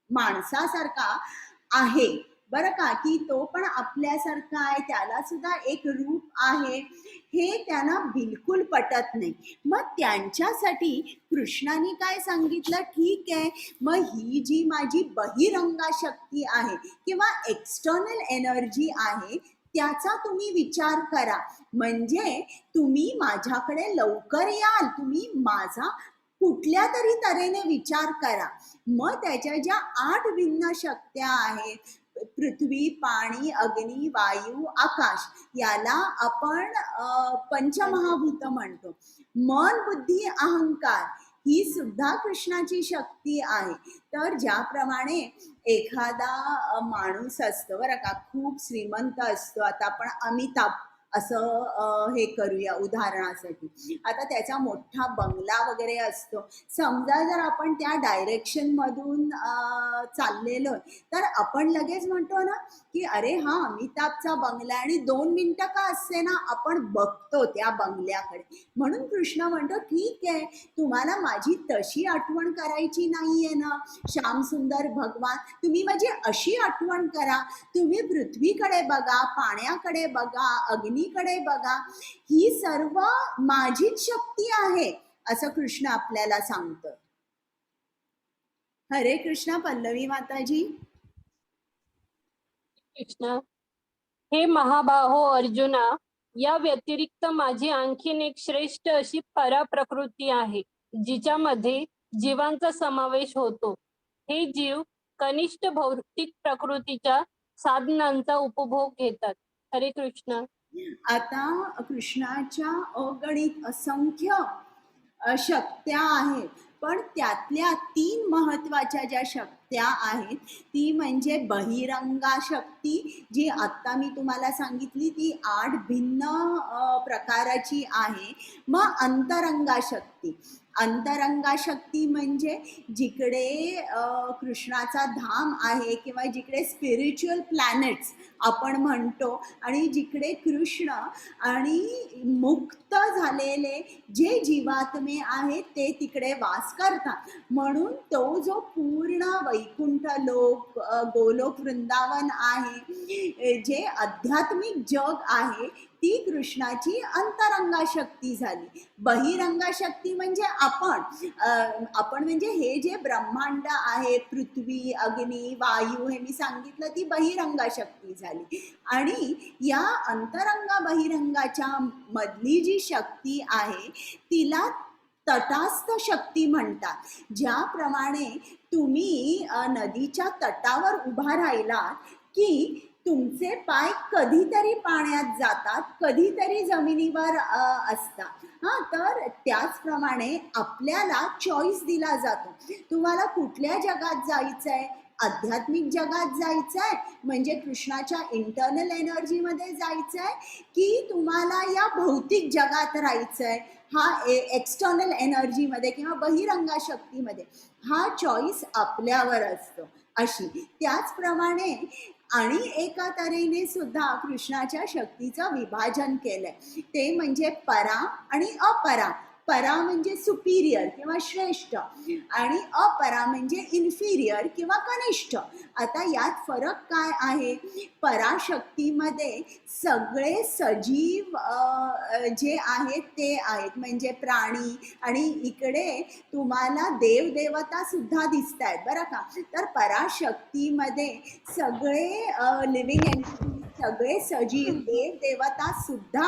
माणसासारखा आहे बरं का, की तो पण आपल्यासारखा आहे, त्याला सुद्धा एक रूप आहे, हे त्यांना बिलकुल पटत नाही. मग त्यांच्यासाठी कृष्णाने काय सांगितलं, ठीक आहे, मग ही जी माझी बहिरंगा शक्ती आहे किंवा एक्सटर्नल एनर्जी आहे त्याचा तुम्ही विचार करा, म्हणजे तुम्ही माझ्याकडे लवकर याल, तुम्ही माझा कुठल्या तरी तऱ्हेने विचार करा. मग त्याच्या ज्या 8 भिन्न शक्त्या आहेत, पृथ्वी, पाणी, अग्नी, वायू, आकाश, याला आपण पंचमहाभूत म्हणतो. मन, बुद्धी, अहंकार ही सुद्धा कृष्णाची शक्ती आहे. तर ज्याप्रमाणे एखादा माणूस असतो बरं का, खूप श्रीमंत असतो, आता आपण अमिताभ असं हे करूया उदाहरणासाठी, आता त्याचा मोठा बंगला वगैरे असतो. समजा जर आपण त्या डायरेक्शन मधून चाललेलो तर आपण लगेच म्हणतो ना की अरे हा अमिताभचा बंगला, आणि 2 मिनिटं का असते ना आपण बघतो त्या बंगल्याकडे. म्हणून कृष्ण म्हणतो ठीक आहे, तुम्हाला माझी तशी आठवण करायची नाहीये ना श्याम सुंदर भगवान, तुम्ही माझी अशी आठवण करा, तुम्ही पृथ्वीकडे बघा, पाण्याकडे बघा, अग्नी दोन्हीकडे बघा, ही सर्व माझीच शक्ती आहे असं कृष्ण आपल्याला सांगतं. हरे कृष्ण. पल्लवी माताजी. कृष्ण, हे महाबाहो अर्जुना, या व्यतिरिक्त माझी आणखीन एक श्रेष्ठ अशी पराप्रकृती आहे, जिच्यामध्ये जीवांचा समावेश होतो. हे जीव कनिष्ठ भौतिक प्रकृतीच्या साधनांचा उपभोग घेतात. हरे कृष्ण. आता कृष्णाच्या अगणित असंख्य शक्त्या आहेत, पण त्यातल्या 3 महत्वाच्या ज्या शक्त्या आहेत ती म्हणजे बहिरंगा शक्ती, जी आत्ता मी तुम्हाला सांगितली, ती 8 भिन्न प्रकाराची आहे. मग अंतरंगा शक्ती. अंतरंगा शक्ती म्हणजे जिकडे कृष्णाचा धाम आहे किंवा जिकडे स्पिरिच्युअल प्लॅनेट्स आपण म्हणतो आणि जिकडे कृष्ण आणि मुक्त झालेले जे जीवात्मे आहेत ते तिकडे वास करतात. म्हणून तो जो पूर्ण वैकुंठ लोक, गोलोक वृंदावन आहे, जे आध्यात्मिक जग आहे, ती कृष्णाची अंतरंगा शक्ती झाली. बहिरंगा शक्ती म्हणजे आपण म्हणजे हे जे ब्रह्मांड आहे, पृथ्वी, अग्नी, वायू, हे मी सांगितलं, ती बहिरंगा शक्ती झाली. आणि या अंतरंगा बहिरंगाच्या मधली जी शक्ती आहे तिला तटस्थ शक्ती म्हणतात. ज्याप्रमाणे तुम्ही नदीच्या तटावर उभा राहिलात की तुमचे पाय कधीतरी पाण्यात जातात, कधीतरी जमिनीवर असतात. तर त्याचप्रमाणे आपल्याला चॉईस दिला जातो. तुम्हाला कुठल्या जगात जायचंय? आध्यात्मिक जगात जायचंय म्हणजे कृष्णाच्या इंटरनल एनर्जीमध्ये जायचंय, की तुम्हाला या भौतिक जगात राहायचंय हा एक्सटर्नल एनर्जीमध्ये किंवा बहिरंगा शक्तीमध्ये? हा चॉईस आपल्यावर असतो. अशी त्याचप्रमाणे आणि एका तऱ्हेने सुद्धा कृष्णाच्या शक्तीचं विभाजन केलंय, ते म्हणजे परा आणि अपरा. परा म्हणजे सुपिरियर किंवा श्रेष्ठ आणि अपरा म्हणजे इन्फिरियर किंवा कनिष्ठ. आता यात फरक काय आहे? पराशक्तीमध्ये सगळे सजीव जे आहेत ते आहेत, म्हणजे प्राणी, आणि इकडे तुम्हाला देवदेवता सुद्धा दिसत आहेत बरं का. तर पराशक्तीमध्ये सगळे लिव्हिंग एंटिटी, सगळे सजीव, देवदेवता सुद्धा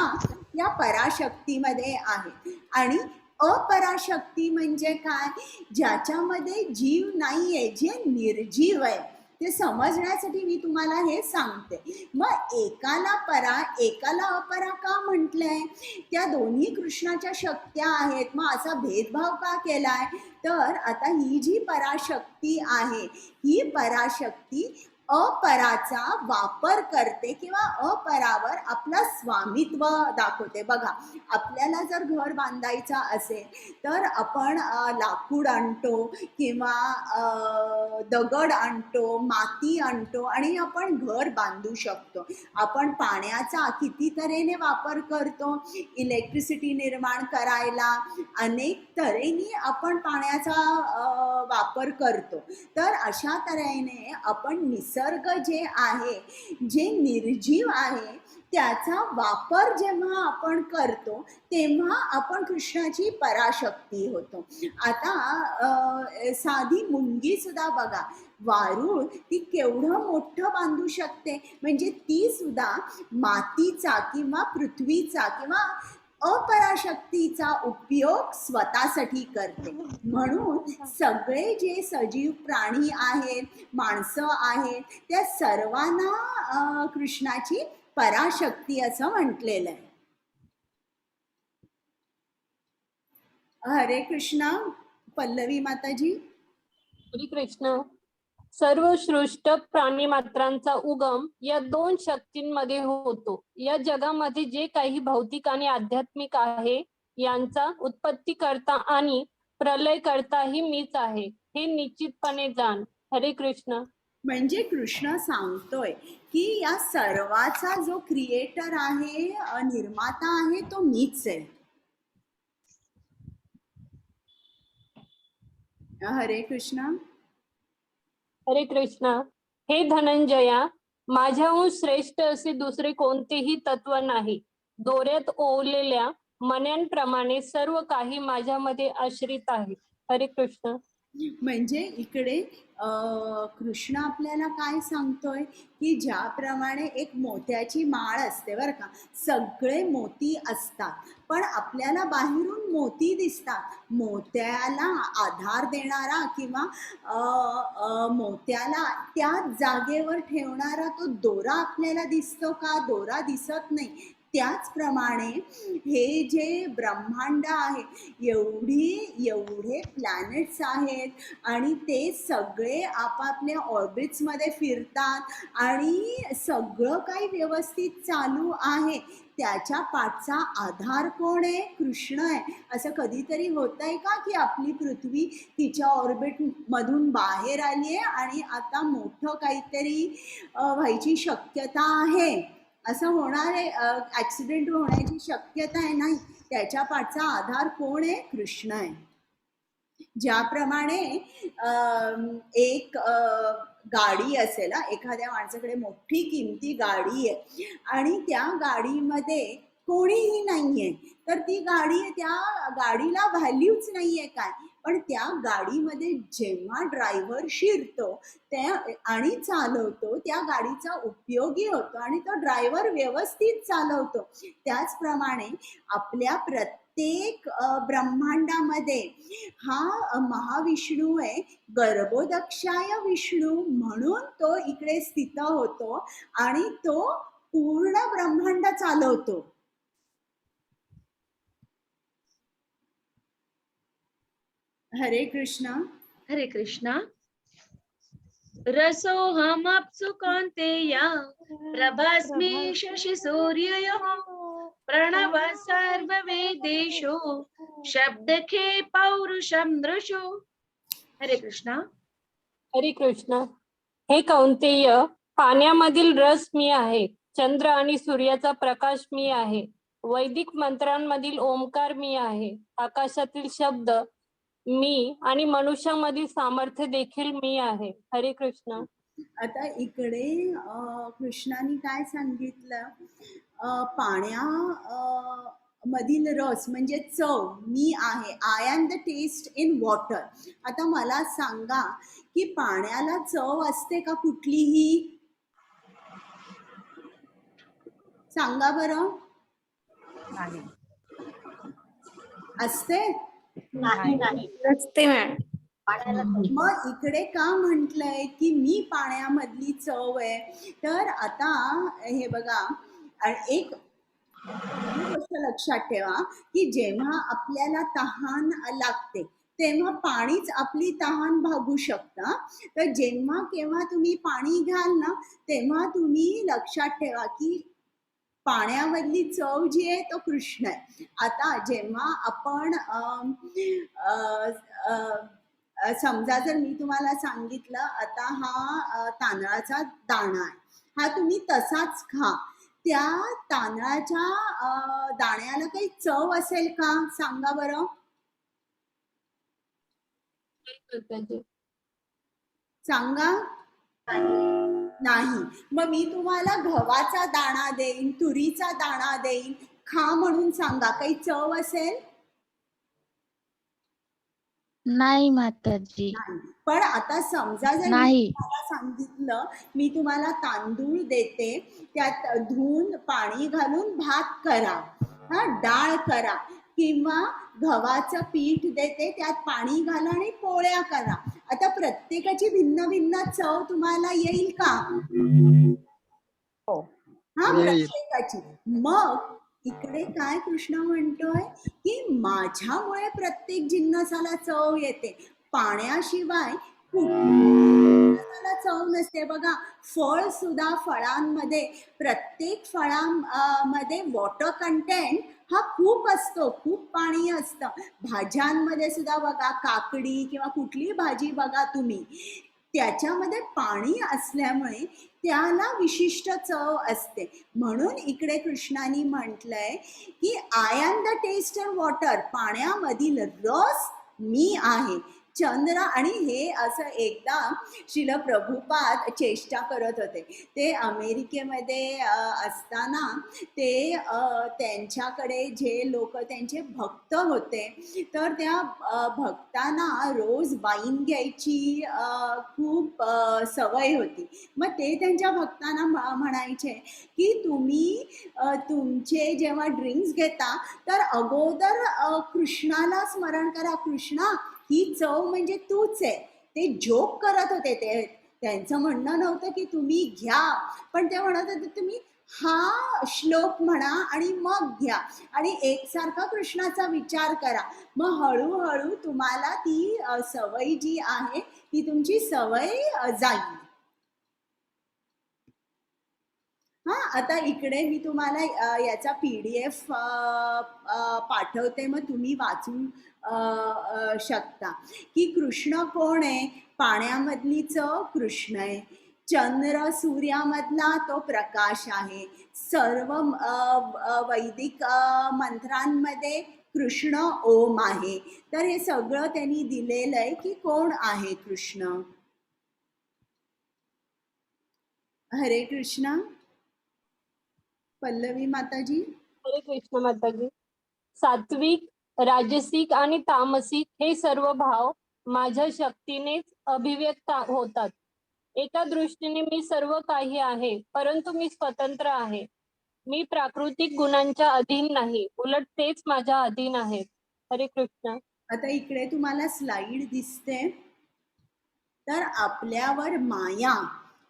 या पराशक्तीमध्ये आहेत. आणि अपराशक्ती म्हणजे काय? ज्याच्यामध्ये जीव नाहीये, जे निर्जीव आहे. ते समजण्यासाठी मी तुम्हाला हे सांगते. मग एकाला परा, एकाला अपरा का म्हटलंय? त्या दोन्ही कृष्णाच्या शक्त्या आहेत, मग असा भेदभाव का केलाय? तर आता ही जी पराशक्ती आहे, ही पराशक्ती अपराचा वापर करते किंवा अपरावर आपलं स्वामित्व दाखवते. बघा, आपल्याला जर घर बांधायचं असेल तर आपण लाकूड आणतो किंवा दगड आणतो, माती आणतो आणि आपण घर बांधू शकतो. आपण पाण्याचा किती तऱ्हेने वापर करतो, इलेक्ट्रिसिटी निर्माण करायला अनेक तऱ्हेने आपण पाण्याचा वापर करतो. तर अशा तऱ्हेने आपण निसर्ग जे आहे, जे निर्जीव आहे, त्याचा वापर जेव्हा आपण करतो तेव्हा आपण कृष्णाची पराशक्ती होतो. आता साधी मुंगी सुद्धा बघा, वारूळ ती केवढं मोठं बांधू शकते, म्हणजे ती सुद्धा मातीचा किंवा पृथ्वीचा किंवा अपराशक्तीचा उपयोग स्वतःसाठी करते. म्हणून सगळे जे सजीव प्राणी आहेत, माणसं आहेत, त्या सर्वांना कृष्णाची पराशक्ती असं म्हटलेलं आहे. हरे कृष्णा. पल्लवी माताजी. हरे कृष्ण. सर्व सृष्ट प्राणी मात्रांचा उगम या 2 शक्तींमध्ये होतो. या जगामध्ये जे काही भौतिक आणि आध्यात्मिक आहे, यांचा उत्पत्तीकर्ता आणि प्रलयकर्ताही मीच आहे, हे निश्चितपणे जाण. हरे कृष्ण. म्हणजे कृष्ण सांगतोय की या सर्वाचा जो क्रिएटर आहे, निर्माता आहे, तो मीच आहे. हरे कृष्ण. हरे कृष्ण. हे धनंजया, माझ्याहून श्रेष्ठ असे दुसरे कोणतेही तत्व नाही. दोऱ्यात ओवलेल्या मण्यांप्रमाणे सर्व काही माझ्यामध्ये आश्रित आहे. हरे कृष्ण. म्हणजे इकडे कृष्ण आपल्याला काय सांगतोय की ज्याप्रमाणे एक मोत्याची माळ असते बरं का, सगळे मोती असतात पण आपल्याला बाहेरून मोती दिसतात, मोत्याला आधार देणारा किंवा मोत्याला त्या जागेवर ठेवणारा तो दोरा आपल्याला दिसतो का? दोरा दिसत नाही. त्याचप्रमाणे हे जे ब्रह्मांड आहे, एवढे प्लॅनेट्स आहेत आणि ते सगळे आपापल्या ऑर्बिट्समध्ये फिरतात आणि सगळं काही व्यवस्थित चालू आहे, त्याच्या पाठचा आधार कोण आहे? कृष्ण आहे. असं कधीतरी होत आहे का की आपली पृथ्वी तिच्या ऑर्बिट मधून बाहेर आली आहे आणि आता मोठं काहीतरी व्हायची शक्यता आहे, असं होणार आहे, ॲक्सिडेंट होण्याची शक्यता आहे? नाही, त्याच्या पाठचा आधार कोण आहे? कृष्ण आहे. ज्याप्रमाणे एक गाडी असेल, एखाद्या माणसाकडे मोठी किमती गाडी आहे आणि त्या गाडीमध्ये कोणीही नाहीये, तर ती गाडी, त्या गाडीला व्हॅल्यूच नाहीये काय, पण त्या गाडीमध्ये जेव्हा ड्रायव्हर शिरतो त्या आणि चालवतो, त्या गाडीचा उपयोगी होतो आणि तो ड्रायव्हर व्यवस्थित चालवतो. त्याचप्रमाणे आपल्या प्रत्येक ब्रह्मांडामध्ये हा महाविष्णू आहे, गर्भोदक्षाय विष्णू म्हणून तो इकडे स्थित होतो आणि तो पूर्ण ब्रह्मांड चालवतो. हरे कृष्णा. हरे कृष्णा. रसोऽहमप्सु कौन्तेय प्रभास्मि शशि सूर्ययोः प्रणवः सर्ववेदेषु शब्दखे पौरुषं दृशु. हरे कृष्णा. हरे कृष्ण. हे कौंतेय, पाण्यामधील रस मी आहे, चंद्र आणि सूर्याचा प्रकाश मी आहे, वैदिक मंत्रांमधील ओंकार मी आहे, आकाशातील शब्द मी आणि मनुष्यामधील सामर्थ्य देखील मी आहे. हरे कृष्ण. आता इकडे कृष्णाने काय सांगितलं, पाण्या मधील रस म्हणजे चव मी आहे, I am the taste in water. आता मला सांगा की पाण्याला चव असते का कुठलीही? सांगा बरं. नाही. असते? नसते मॅडम. मग इकडे का म्हटलंय की मी पाण्यामधली चव आहे? तर आता हे बघा, एक गोष्ट लक्षात ठेवा की जेव्हा आपल्याला तहान लागते तेव्हा पाणीच आपली तहान भागू शकतं. तर जेव्हा केव्हा तुम्ही पाणी घ्याल ना, तेव्हा तुम्ही लक्षात ठेवा की पाण्यामधली चव जी आहे तो कृष्ण आहे. आता जेव्हा आपण समजा जर मी तुम्हाला सांगितलं आता हा तांदळाचा दाणा आहे, हा तुम्ही तसाच खा, त्या तांदळाच्या दाण्याला काही चव असेल का? सांगा बरं. सांगा. नाही. मग मी तुम्हाला गव्हाचा दाणा देईन, तुरीचा दाणा देईन, खा म्हणून सांगा, काही चव असेल? नाही माताजी. पण आता समजा जर मी तुम्हाला सांगितलं, मी तुम्हाला तांदूळ देते, त्यात धुवून पाणी घालून भात करा, डाळ करा, किंवा गव्हाचं पीठ देते, त्यात पाणी घाला आणि पोळ्या करा. आता प्रत्येकाची भिन्न भिन्न चव तुम्हाला येईल का? हो. प्रत्येकाची. मग इकडे काय कृष्ण म्हणतोय की माझ्यामुळे प्रत्येक जिन्नसाला चव येते, पाण्याशिवाय कुठल्याला चव नसते. बघा, फळ सुद्धा, फळांमध्ये प्रत्येक फळांमध्ये वॉटर कंटेंट हा खूप असतो, खूप पाणी असतं. भाज्यांमध्ये सुद्धा बघा, काकडी किंवा कुठली भाजी बघा तुम्ही, त्याच्यामध्ये पाणी असल्यामुळे त्याला विशिष्ट चव असते. म्हणून इकडे कृष्णाने म्हटलंय की I am the taste of water, पाण्यामधील रस मी आहे. चंद्र, आणि हे असं एकदा श्रील प्रभुपाद चेष्टा करत होते. ते अमेरिकेमध्ये असताना ते त्यांच्याकडे जे लोक त्यांचे भक्त होते, तर त्या भक्तांना रोज वाईन घ्यायची खूप सवय होती. मग ते त्यांच्या भक्तांना म्हणायचे की तुम्ही तुमचे जेव्हा ड्रिंक्स घेता तर अगोदर कृष्णाला स्मरण करा. कृष्णा, ही चव म्हणजे तूच आहे. ते जोक करत होते. ते त्यांचं म्हणणं नव्हतं की तुम्ही घ्या, पण ते म्हणत होते तुम्ही हा श्लोक म्हणा आणि मग घ्या आणि एकसारखा कृष्णाचा विचार करा. मग हळूहळू तुम्हाला ती सवय जी आहे ती तुमची सवय जाईल. हा, आता इकडे मी तुम्हाला याचा PDF पाठवते, मग तुम्ही वाचू शकता की कृष्ण कोण आहे. पाण्यामधली चव कृष्ण आहे. चंद्र सूर्यामधला तो प्रकाश आहे. सर्व वैदिक मंत्रांमध्ये कृष्ण ओम आहे. तर हे सगळं त्यांनी दिलेलं आहे की कोण आहे कृष्ण. हरे कृष्णा. पल्लवी माताजी. हरे कृष्ण माताजी. सात्विक, राजसिक आणि तामसिक हे सर्व भाव माझ्या शक्तीनेच अभिव्यक्त होतात. एका दृष्टीने मी सर्व काही आहे, परंतु मी स्वतंत्र आहे. मी प्राकृतिक गुणांच्या अधीन नाही, उलट तेच माझ्या अधीन आहेत. हरे कृष्ण. आता इकडे तुम्हाला स्लाइड दिसते. तर आपल्यावर माया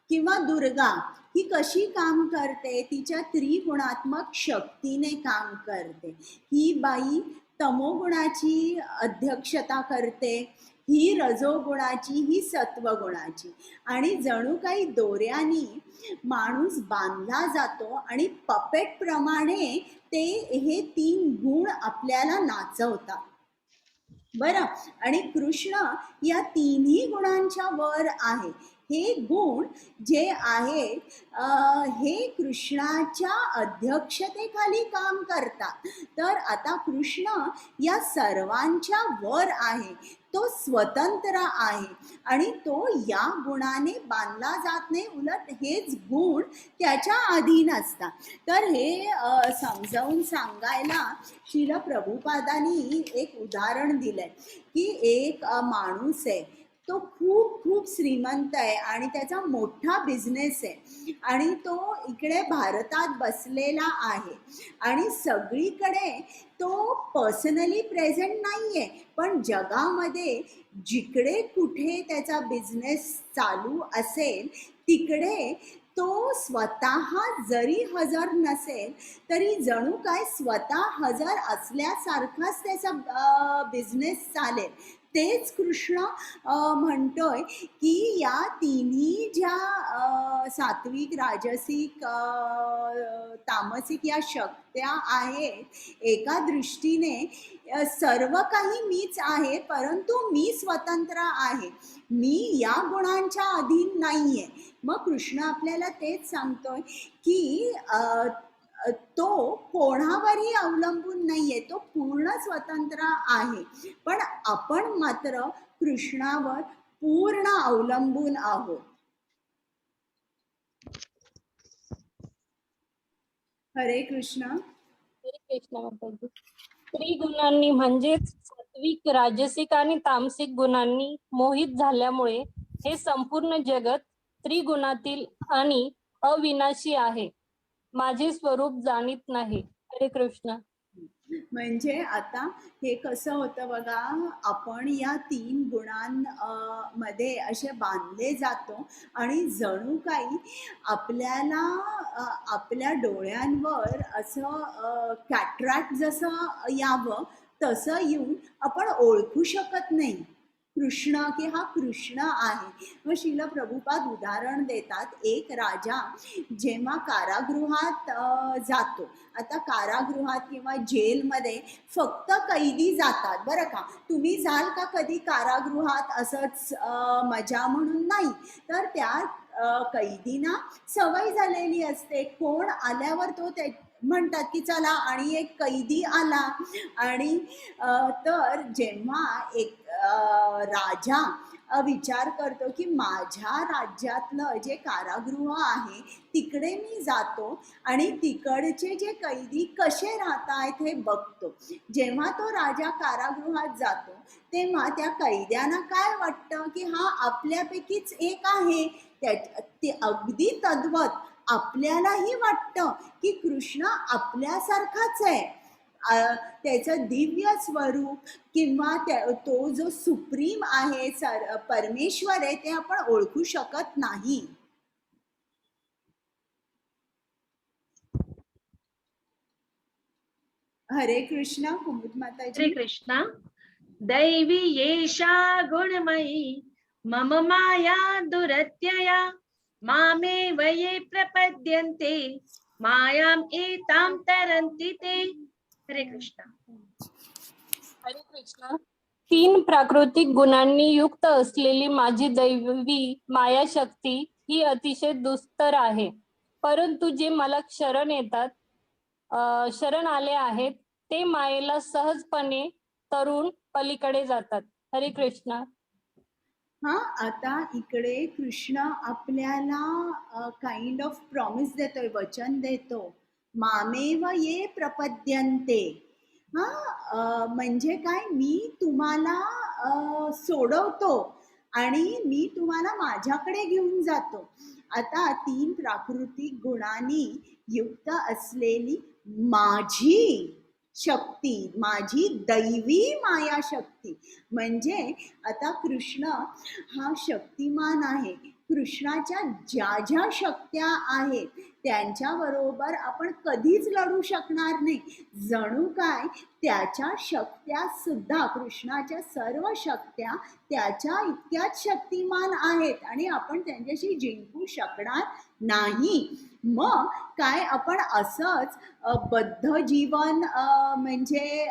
किंवा दुर्गा ही कशी काम करते. तिच्या त्रिगुणात्मक शक्तीने काम करते. ही बाई तमोगुणाची अध्यक्षता करते, ही रजोगुणाची, ही सत्वगुणाची. आणि जणू काही दोऱ्यानी माणूस बांधला जातो आणि पपेट प्रमाणे ते हे 3 गुण आपल्याला नाचवतात. बरं, आणि कृष्ण या तिन्ही गुणांच्या वर आहे. हे गुण जे आहेत हे कृष्णाच्या अध्यक्षतेखाली काम करतात. तर आता कृष्ण या सर्वांच्या वर आहे. तो स्वतंत्र आहे आणि तो या गुणाने बांधला जात नाही, उलट हेच गुण त्याच्या अधीन असतात. तर हे समजावून सांगायला श्रील प्रभुपादांनी एक उदाहरण दिलंय की एक माणूस आहे, तो खूप खूप श्रीमंत आहे आणि त्याचा मोठा बिझनेस आहे आणि तो इकडे भारतात बसलेला आहे आणि सगळीकडे तो पर्सनली प्रेझेंट नाहीये, पण जगामध्ये जिकडे कुठे त्याचा बिझनेस चालू असेल तिकडे तो स्वतः जरी हजर नसेल तरी जणू काय स्वतः हजर असल्यासारखाच त्याचा बिझनेस चालेल. तेच कृष्ण म्हणतोय की या तिन्ही ज्या सात्विक, राजसिक, तामसिक या शक्त्या आहेत, एका दृष्टीने सर्व काही मीच आहे, परंतु मी स्वतंत्र आहे. मी या गुणांच्या अधीन नाहीये. मग कृष्ण आपल्याला तेच सांगतोय की तो कोणावरही अवलंबून नाहीये, तो पूर्ण स्वतंत्र आहे. पण आपण मात्र कृष्णावर पूर्ण अवलंबून आहोत. हरे कृष्ण. हरे कृष्ण माताजी. त्रिगुणांनी म्हणजेच सात्विक, राजसिक आणि तामसिक गुणांनी मोहित झाल्यामुळे हे संपूर्ण जगत त्रिगुणातील आणि अविनाशी आहे. माझे स्वरूप जाणीत नाही. हरे कृष्ण. म्हणजे आता हे कसं होतं बघा, आपण या 3 गुणांमध्ये असे बांधले जातो आणि जणू काही आपल्याला आपल्या डोळ्यांवर असं कॅटरॅक्ट जसं यावं तसं येऊन आपण ओळखू शकत नाही कृष्ण की हा कृष्ण आहे. मग श्रील प्रभुपाद उदाहरण देतात. एक राजा जेव्हा कारागृहात जातो, आता कारागृहात किंवा जेलमध्ये फक्त कैदी जातात बरं का. तुम्ही जाल का कधी कारागृहात असंच मजा म्हणून? नाही. तर त्या कैदींना सवय झालेली असते, कोण आल्यावर तो म्हणतात की चला आणि एक कैदी आला आणि तर जेव्हा एक राजा विचार करतो की माझ्या राज्यातलं जे कारागृह आहे तिकडे मी जातो आणि तिकडचे जे कैदी कसे राहत आहेत हे बघतो. जेव्हा तो राजा कारागृहात जातो तेव्हा त्या कैद्यांना काय वाटतं की हा आपल्यापैकीच एक आहे. ते अगदी तद्वत आपल्यालाही वाटतं की कृष्ण आपल्यासारखाच आहे. त्याचं दिव्य स्वरूप किंवा तो जो सुप्रीम आहे परमेश्वर आहे ते आपण ओळखू शकत नाही. हरे कृष्ण कुमुद श्री माताजी. कृष्ण. दैवी येषा गुणमयी मम माया दुरत्यया मामेव ये प्रपद्यन्ते मायाम एतां तरन्ति ते. हरे कृष्ण. हरे कृष्ण. 3 प्राकृतिक गुणांनी युक्त असलेली माझी दैवी मायाशक्ती ही अतिशय दुस्तर आहे. परंतु जे मला शरण आले आहेत ते मायेला सहजपणे तरुण पलीकडे जातात. हरे कृष्ण. हा, आता इकडे कृष्ण आपल्याला काइंड ऑफ प्रॉमिस देतोय, वचन देतो. मामेव ये प्रपद्यन्ते. हा, म्हणजे काय, मी तुम्हाला सोडवतो आणि मी तुम्हाला माझ्याकडे घेऊन जातो. आता 3 प्राकृतिक गुणांनी युक्त असलेली माझी शक्ती, माझी दैवी माया शक्ती, म्हणजे आता कृष्ण हा शक्तिमान आहे. कृष्णाच्या ज्या ज्या शक्त्या आहेत त्यांच्याबरोबर आपण कधीच लढू शकणार नाही. जणू काय त्याच्या शक्त्या सुद्धा, कृष्णाच्या सर्व शक्त्या त्याच्या इतक्याच शक्तिमान आहेत आणि आपण त्यांच्याशी जिंकू शकणार नाही. मग काय आपण असंच बद्ध जीवन म्हणजे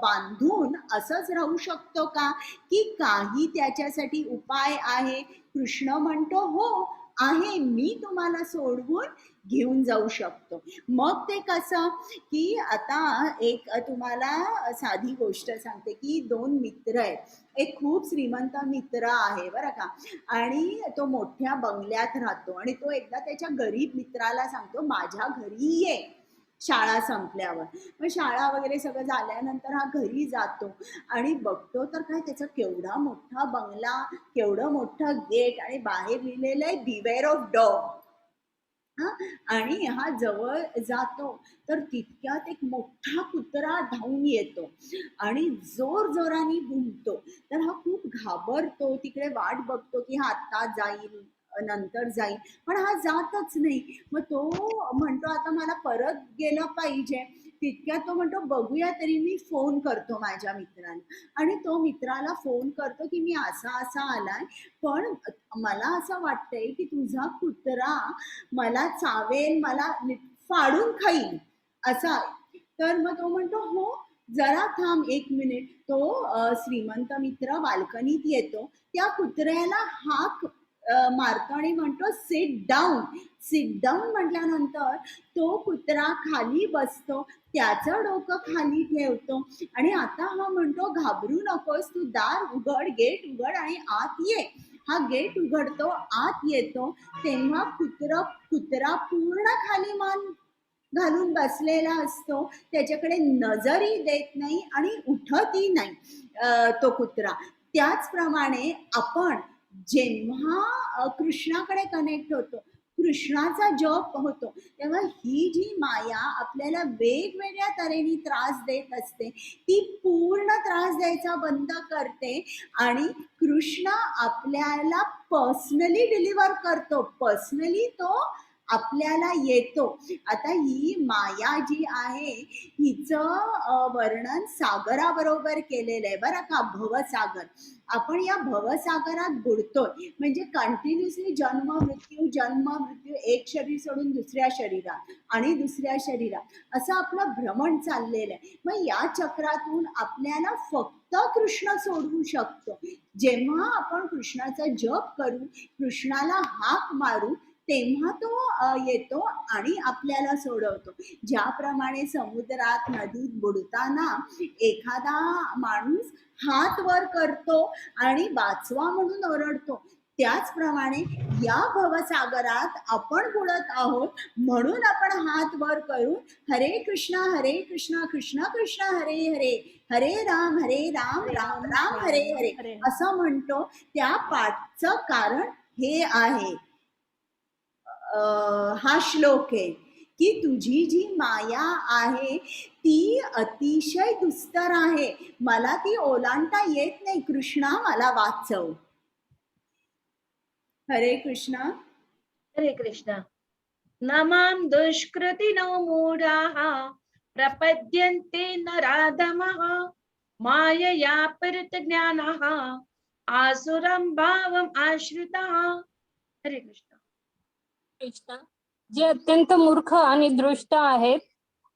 बांधून असंच राहू शकतो का की काही त्याच्यासाठी उपाय आहे? कृष्ण म्हणतो हो आहे, मी तुम्हाला सोडवून घेऊन जाऊ शकतो. मग ते कसं की आता एक तुम्हाला साधी गोष्ट सांगते की 2 मित्र आहेत. एक खूप श्रीमंत मित्र आहे बरं का, आणि तो मोठ्या बंगल्यात राहतो आणि तो एकदा त्याच्या गरीब मित्राला सांगतो माझ्या घरी ये शाळा संपल्यावर. मग शाळा वगैरे सगळं झाल्यानंतर हा घरी जातो आणि बघतो तर काय त्याचा केवढा मोठा बंगला, केवढं मोठं गेट आणि बाहेर लिहिलेलं आहे बिवेअर ऑफ डॉग. आणि हा जवळ जातो तर तितक्यात एक मोठा कुत्रा धावून येतो आणि जोर जोराने भुंकतो. तर हा खूप घाबरतो, तिकडे वाट बघतो की हा आत्ता जाईल, नंतर जाईल, पण हा जातच नाही. मग तो म्हणतो आता मला परत गेलं पाहिजे. तितक्यात तो म्हणतो बघूया तरी मी फोन करतो माझ्या मित्राला. आणि तो मित्राला फोन करतो की मी असा असा आलाय, पण मला असं वाटतंय की तुझा कुत्रा मला चावेल, मला फाडून खाईल असा. तर मग तो म्हणतो हो जरा थांब 1 मिनिट. तो श्रीमंत मित्र बाल्कनीत येतो, त्या कुत्र्याला हाक मारतो आणि म्हणतो सिट डाऊन. सिट डाऊन म्हटल्यानंतर तो कुत्रा खाली बसतो, त्याचं डोकं खाली ठेवतो आणि आता हा म्हणतो घाबरू नकोस, तू दार उघड, गेट उघड आणि आत ये. हा गेट उघडतो, आत येतो, तेव्हा कुत्रा पूर्ण खाली मान घालून बसलेला असतो. त्याच्याकडे नजरही देत नाही आणि उठतही नाही तो कुत्रा. त्याचप्रमाणे आपण जेव्हा कृष्णाकडे कनेक्ट होतो, कृष्णाचा जप होतो, तेव्हा ही जी माया आपल्याला वेगवेगळ्या तऱ्हेने त्रास देत असते ती पूर्ण त्रास द्यायचा बंद करते आणि कृष्ण आपल्याला पर्सनली डिलिव्हर करतो, पर्सनली तो आपल्याला येतो. आता ही माया जी आहे हिचं वर्णन सागराबरोबर केलेलं आहे बरं का, भवसागर. आपण या भवसागरात बुडतोय, म्हणजे कंटिन्युअसली जन्म मृत्यू, एक शरीर सोडून दुसऱ्या शरीरात आणि दुसऱ्या शरीरात असं आपलं भ्रमण चाललेलं आहे. मग या चक्रातून आपल्याला फक्त कृष्ण सोडवू शकतो. जेव्हा आपण कृष्णाचा जप करू, कृष्णाला हाक मारू, तेव्हा तो येतो आणि आपल्याला सोडवतो. ज्याप्रमाणे समुद्रात नदीत बुडताना एखादा माणूस हात वर करतो आणि वाचवा म्हणून ओरडतो, त्याचप्रमाणे या भवसागरात आपण बुडत आहोत म्हणून आपण हात वर करून हरे कृष्णा कृष्णा कृष्ण हरे हरे, हरे राम राम राम हरे हरे असं म्हणतो. त्या पाठचं कारण हे आहे. हा श्लोक आहे की तुझी जी माया आहे ती अतिशय दुस्तर आहे, मला ती ओलांडता येत नाही, कृष्णा मला वाचव. हरे कृष्णा. हरे कृष्ण. नमाम दुष्कृतिनो मूढाः प्रपद्यन्ते नराधमः मायया परितज्ञानः आसुरं भावम् आश्रितः. हरे कृष्ण. कृष्ण, जे अत्यंत मूर्ख आणि दृष्ट आहेत,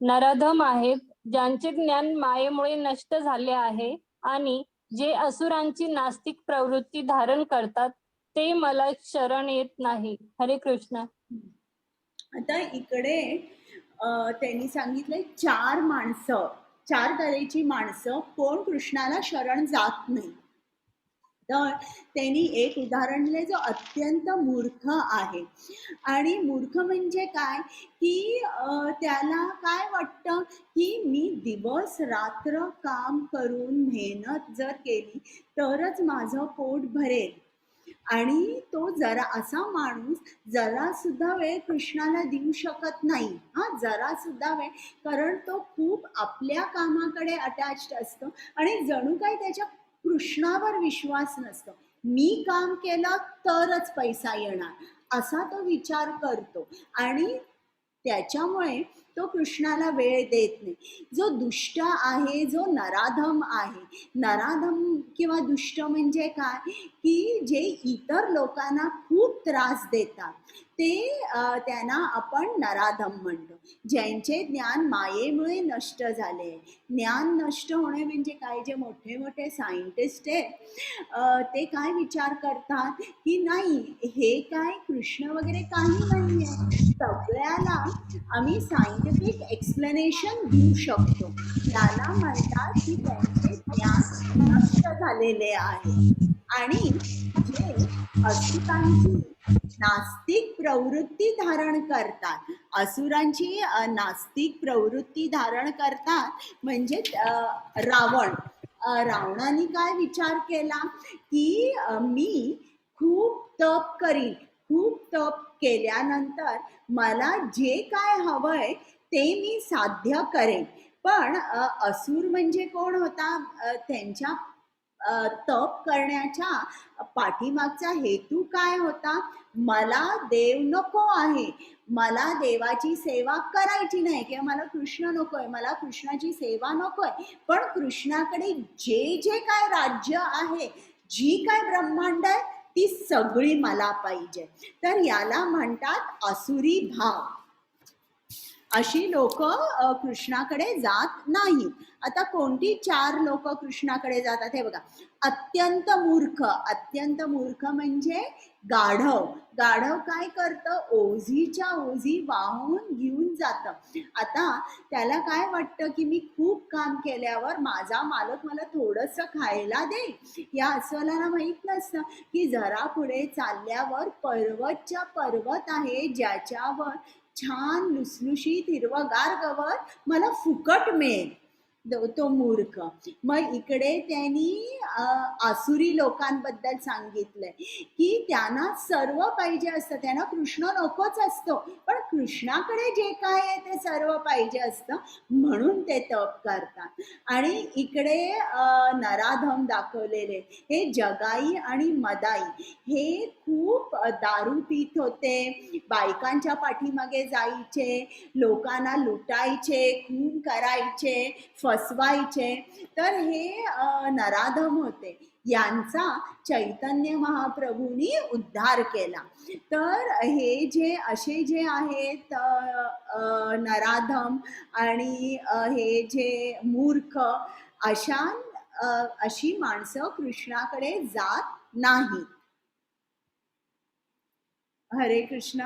नराधम आहेत, ज्यांचे ज्ञान मायेमुळे नष्ट झाले आहे आणि जे असुरांची नास्तिक प्रवृत्ती धारण करतात, ते मला शरण येत नाही. हरे कृष्ण. आता इकडे त्यांनी सांगितलंय चार तऱ्हेची माणसं कोण कृष्णाला शरण जात नाही. तर त्यांनी एक उदाहरण दिले जो अत्यंत मूर्ख आहे. आणि मूर्ख म्हणजे काय की त्याला काय वाटतं की मी दिवस रात्र काम करून मेहनत जर केली तरच माझं पोट भरेल, आणि तो जरा असा माणूस जरा सुद्धा वेळ कृष्णाला देऊ शकत नाही. जरा सुद्धा वेळ, कारण तो खूप आपल्या कामाकडे अटॅच्ड असतो आणि जणू काही त्याच्या कृष्णावर विश्वास नसतो. मी काम केलं तरच पैसा येणार असा तो विचार करतो आणि त्याच्यामुळे तो कृष्णाला वेळ देत नाही. जो दुष्ट आहे, जो नराधम आहे, नराधम किंवा दुष्ट म्हणजे काय की जे इतर लोकांना खूप त्रास देतात ते त्यांना आपण नराधम म्हणतो. ज्यांचे ज्ञान मायेमुळे नष्ट झाले. ज्ञान नष्ट होणे म्हणजे काय, जे मोठे मोठे सायंटिस्ट आहेत ते काय विचार करतात की नाही हे काय कृष्ण वगैरे काही नाही आहे, सगळ्याला आम्ही सायंटिफिक एक्सप्लेनेशन देऊ शकतो. त्याला म्हणतात की त्यांचे ज्ञान नष्ट झालेले आहे. आणि जे असुरांची नास्तिक प्रवृत्ती धारण करतात, असुरांची नास्तिक प्रवृत्ती धारण करतात म्हणजे रावणाने काय विचार केला की मी खूप तप करीन, खूप तप केल्यानंतर मला जे काय हवंय ते मी साध्य करेन. पण असुर म्हणजे कोण होता, त्यांच्या तप करण्याच्या पाठीमागचा हेतू काय होता, मला देव नको आहे, मला देवाची सेवा करायची नाही किंवा मला कृष्ण नकोय, मला कृष्णाची सेवा नकोय, पण कृष्णाकडे जे जे काय राज्य आहे, जी काय ब्रह्मांड आहे ती सगळी मला पाहिजे. तर याला म्हणतात आसुरी भाव. अशी लोक कृष्णाकडे जात नाहीत. आता कोणती चार लोक कृष्णाकडे जातात हे बघा. अत्यंत मूर्ख म्हणजे गाढव. गाढव काय करतं, ओझीच्या ओझी वाहून घेऊन जातं. आता त्याला काय वाटतं की मी खूप काम केल्यावर माझा मालक मला थोडंसं खायला देईल. या अस्वलाला माहित नसतं की जरा पुढे चालल्यावर पर्वतच्या पर्वत आहे ज्याच्यावर छान लुसलुशीत हिरवगार गवत मला फुकट मिळेल. तो मूर्ख. मग इकडे त्यांनी आसुरी लोकांबद्दल सांगितलंय की त्यांना सर्व पाहिजे असतं, त्यांना कृष्ण नकोच असतो, पण कृष्णाकडे जे काय आहे ते सर्व पाहिजे असतं म्हणून ते तप करतात. आणि इकडे नराधम दाखवलेले हे जगाई आणि मदाई, हे खूप दारू पित होते, बायकांच्या पाठीमागे जायचे, लोकांना लुटायचे, खून करायचे, फसवायचे. तर हे नराधम होते, यांचा चैतन्य महाप्रभूंनी उद्धार केला. तर हे जे असे जे आहेत नराधम आणि हे जे मूर्ख, अशी माणसं कृष्णाकडे जात नाहीत. हरे कृष्ण.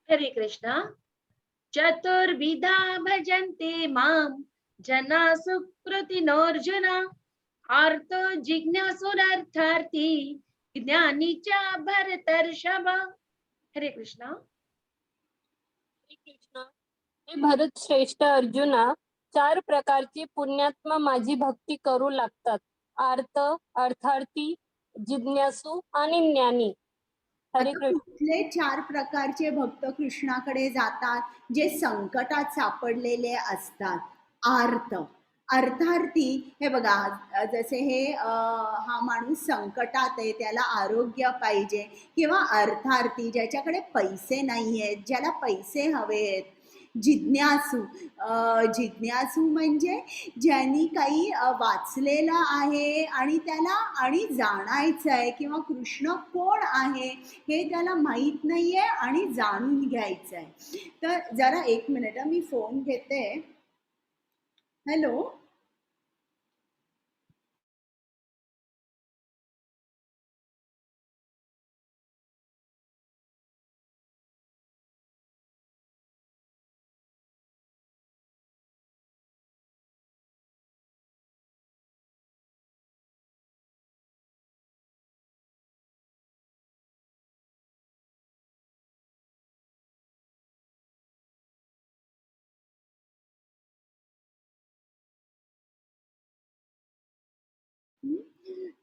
हरे कृष्ण. चतुर्विधा भजन्ते माम जना सुकृतिनोऽर्जुन आर्तो जिज्ञासुरर्थार्थी ज्ञानी च भरतर्षभ. हरे कृष्ण. कृष्ण, हे भरत श्रेष्ठ अर्जुना, 4 प्रकारचे पुण्यात्मा माझी भक्ती करू लागतात. आर्त, अर्थार्थी, जिज्ञासू आणि ज्ञानी. हरे आता कृष्ण. कुठले 4 प्रकारचे भक्त कृष्णाकडे जातात? जे संकटात सापडलेले असतात. आर्त, अर्थार्थी. हे बघा, जसे हे हा माणूस संकटात आहे, त्याला आरोग्य पाहिजे. किंवा अर्थार्थी, ज्याच्याकडे पैसे नाही आहेत, ज्याला पैसे हवे आहेत. जिज्ञासू, जिज्ञासू म्हणजे ज्यांनी काही वाचलेलं आहे आणि त्याला आणि जाणायचं आहे, किंवा कृष्ण कोण आहे हे त्याला माहीत नाहीये आणि जाणून घ्यायचं आहे. तर जरा 1 मिनिट, मी फोन घेते. हॅलो.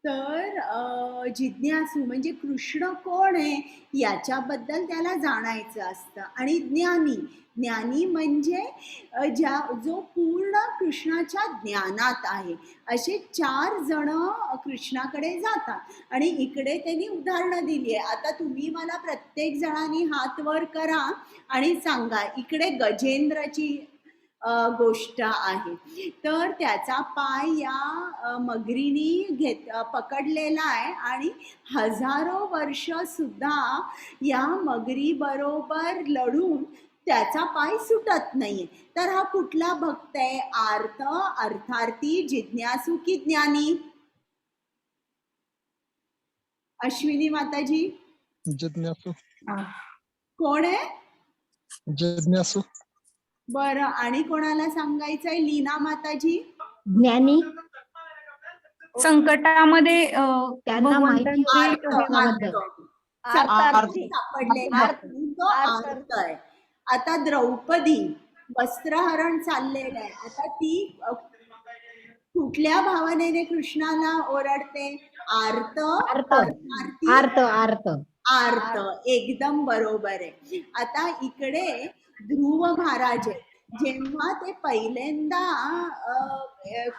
तर जिज्ञासू म्हणजे कृष्ण कोण आहे याच्याबद्दल त्याला जाणायचं असतं. आणि ज्ञानी, ज्ञानी म्हणजे जो पूर्ण कृष्णाच्या ज्ञानात आहे. असे 4 जण कृष्णाकडे जातात. आणि इकडे त्यांनी उदाहरणं दिली आहे. आता तुम्ही मला प्रत्येक जणांनी हात वर करा आणि सांगा, इकडे गजेंद्रची गोष्ट आहे. तर त्याचा पाय या मगरीने पकडलेला आहे आणि हजारो वर्ष सुद्धा या मगरी बरोबर लढून त्याचा पाय सुटत नाहीये. तर हा कुठला भक्त आहे? आर्त, अर्थार्थी, जिज्ञासू की ज्ञानी? अश्विनी माताजी जिज्ञासू. कोण आहे? जिज्ञासू. बरं, आणि कोणाला सांगायचंय? लीना माताजी. ज्ञानी. संकटामध्ये त्यांना माहिती भगवंतांचे सापडलेला तो अर्थ आहे. आता द्रौपदी वस्त्रहरण चाललेलं आहे. आता ती कुठल्या भावनेने कृष्णाला ओरडते? आर्त, अर्थार्थी, अर्थ अर्थ आर्त. एकदम बरोबर आहे. आता इकडे ध्रुव महाराज आहे. जेव्हा ते पहिल्यांदा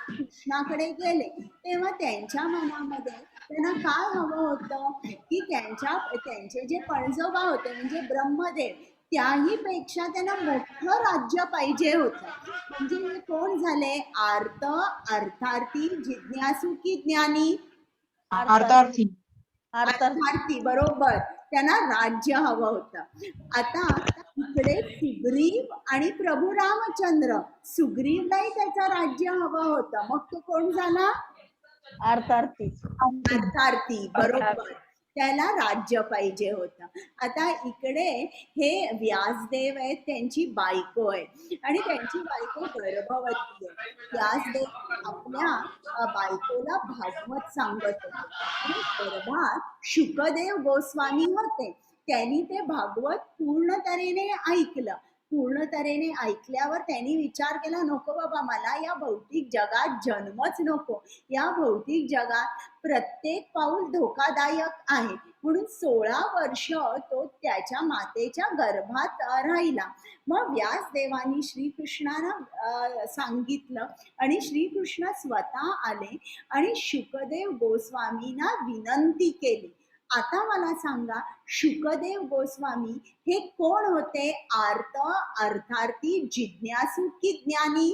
कृष्णाकडे गेले तेव्हा त्यांच्या मनामध्ये त्यांना काय हवं होतं की त्यांचे जे पणजोबा होते म्हणजे ब्रह्मदेव, त्याही पेक्षा त्यांना मोठं राज्य पाहिजे होतं. म्हणजे हे कोण झाले? आर्त, अर्थार्थी, जिज्ञासू की ज्ञानी? अर्थार्थी. अर्थार्थी, बरोबर. त्यांना राज्य हवं होतं. आता इकडे सुग्रीव आणि प्रभू रामचंद्र, सुग्रीवलाही त्याचं राज्य हवं होतं. मग तो कोण झाला? अर्थार्थी. अर्थार्थी, बरोबर. त्याला राज्य पाहिजे होतं. आता इकडे हे व्यासदेव आहेत, त्यांची बायको आहे आणि त्यांची बायको गर्भवती आहे. व्यासदेव आपल्या बायकोला भागवत सांगत होते आणि गर्भात शुकदेव गोस्वामी होते. त्यांनी ते भागवत पूर्ण तऱ्हेने ऐकलं. पूर्ण तऱ्हेने ऐकल्यावर त्यांनी विचार केला, नको बाबा, मला या भौतिक जगात जन्मच नको. या भौतिक जगात प्रत्येक पाऊल धोकादायक आहे. म्हणून 16 वर्ष तो त्याच्या मातेच्या गर्भात राहिला. मग व्यासदेवानी श्रीकृष्णाला सांगितलं आणि श्रीकृष्ण स्वतः आले आणि शुकदेव गोस्वामींना विनंती केली. आता मला सांगा, शुकदेव गोस्वामी हे कोण होते? आर्त, अर्थार्थी, जिज्ञासू की ज्ञानी?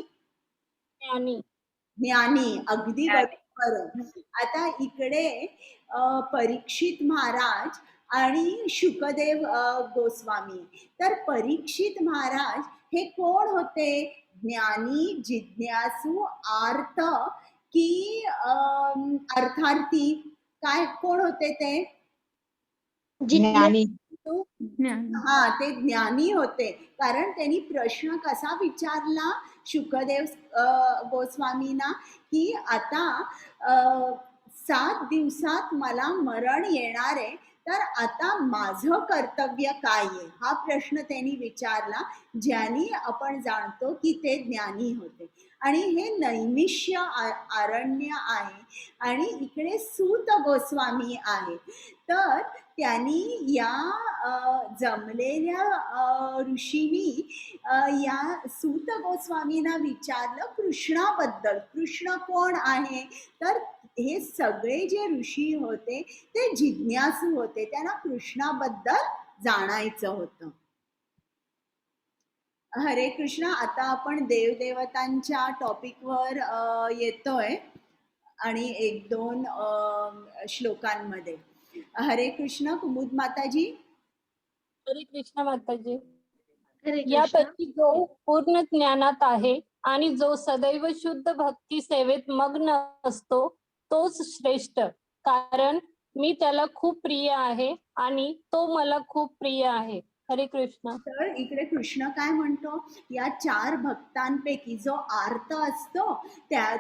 ज्ञानी. ज्ञानी, अगदी बरोबर. आता इकडे परीक्षित महाराज आणि शुकदेव गोस्वामी. तर परीक्षित महाराज हे कोण होते? ज्ञानी, जिज्ञासू, आर्त की अर्थार्थी? काय, कोण होते ते? ज्ञानी हा ते ज्ञानी होते, कारण त्यांनी प्रश्न कसा विचारला शुकदेव गोस्वामींना की आता 7 दिवसात मला मरण येणार आहे, तर आता माझं कर्तव्य काय आहे हा प्रश्न त्यांनी विचारला, ज्यानी आपण जाणतो की ते ज्ञानी होते. आणि हे नैमिष्य अरण्य आहे आणि इकडे सूत गोस्वामी आहे. तर त्यांनी या जमलेल्या ऋषींनी या सूत गोस्वामींना विचारलं कृष्णाबद्दल. कृष्ण कोण आहे? तर हे सगळे जे ऋषी होते ते जिज्ञासू होते, त्यांना कृष्णाबद्दल जाणायचं होतं. हरे कृष्ण. आता आपण देवदेवतांच्या टॉपिकवर येतोय आणि 1-2 श्लोकांमध्ये. हरे कृष्ण. कुमुद माताजी. हरे कृष्ण माताजी. हरे कृष्ण. यापैकी जो पूर्ण ज्ञानात आहे आणि जो सदैव शुद्ध भक्ती सेवेत मग्न असतो तोच श्रेष्ठ, कारण मी त्याला खूप प्रिय आहे आणि तो मला खूप प्रिय आहे. हरे कृष्ण. तर इकडे कृष्ण काय म्हणतो, या 4 भक्तांपैकी जो आर्त असतो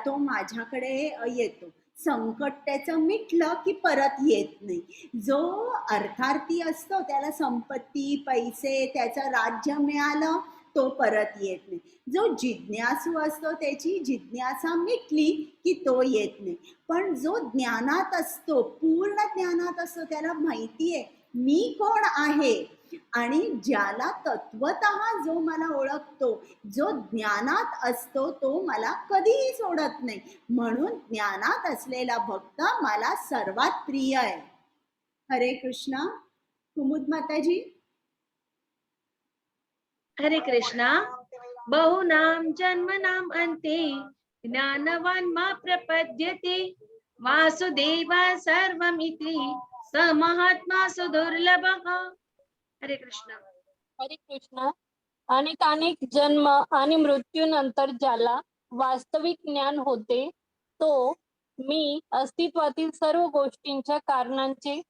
तो माझ्याकडे येतो. संकट त्याचं मिटलं की परत येत नाही. जो अर्थार्थी असतो त्याला संपत्ती, पैसे, त्याचं राज्य मिळालं तो परत येत नाही. जो जिज्ञासू असतो त्याची जिज्ञासा मिटली की तो येत नाही. पण जो ज्ञानात असतो, पूर्ण ज्ञानात असतो, त्याला माहिती आहे मी कोण आहे, आणि ज्याला तत्वतः जो मला ओळखतो, जो ज्ञानात असतो तो मला कधीही सोडत नाही. म्हणून ज्ञानात असलेला भक्त मला सर्वात प्रिय आहे. हरे कृष्ण. कुमुद माताजी. हरे कृष्णा. बहुनाम जन्मनाम अन्ते ज्ञानवान मा प्रपद्यते वासुदेवा सर्वमिति स महात्मा सुदुर्लभः. हरे कृष्ण. हरे कृष्ण. अनेक जन्म आणि मृत्यूनंतर ज्याला वास्तविक ज्ञान होते तो मी अस्तित्वातील सर्व गोष्टींच्या कारणांचे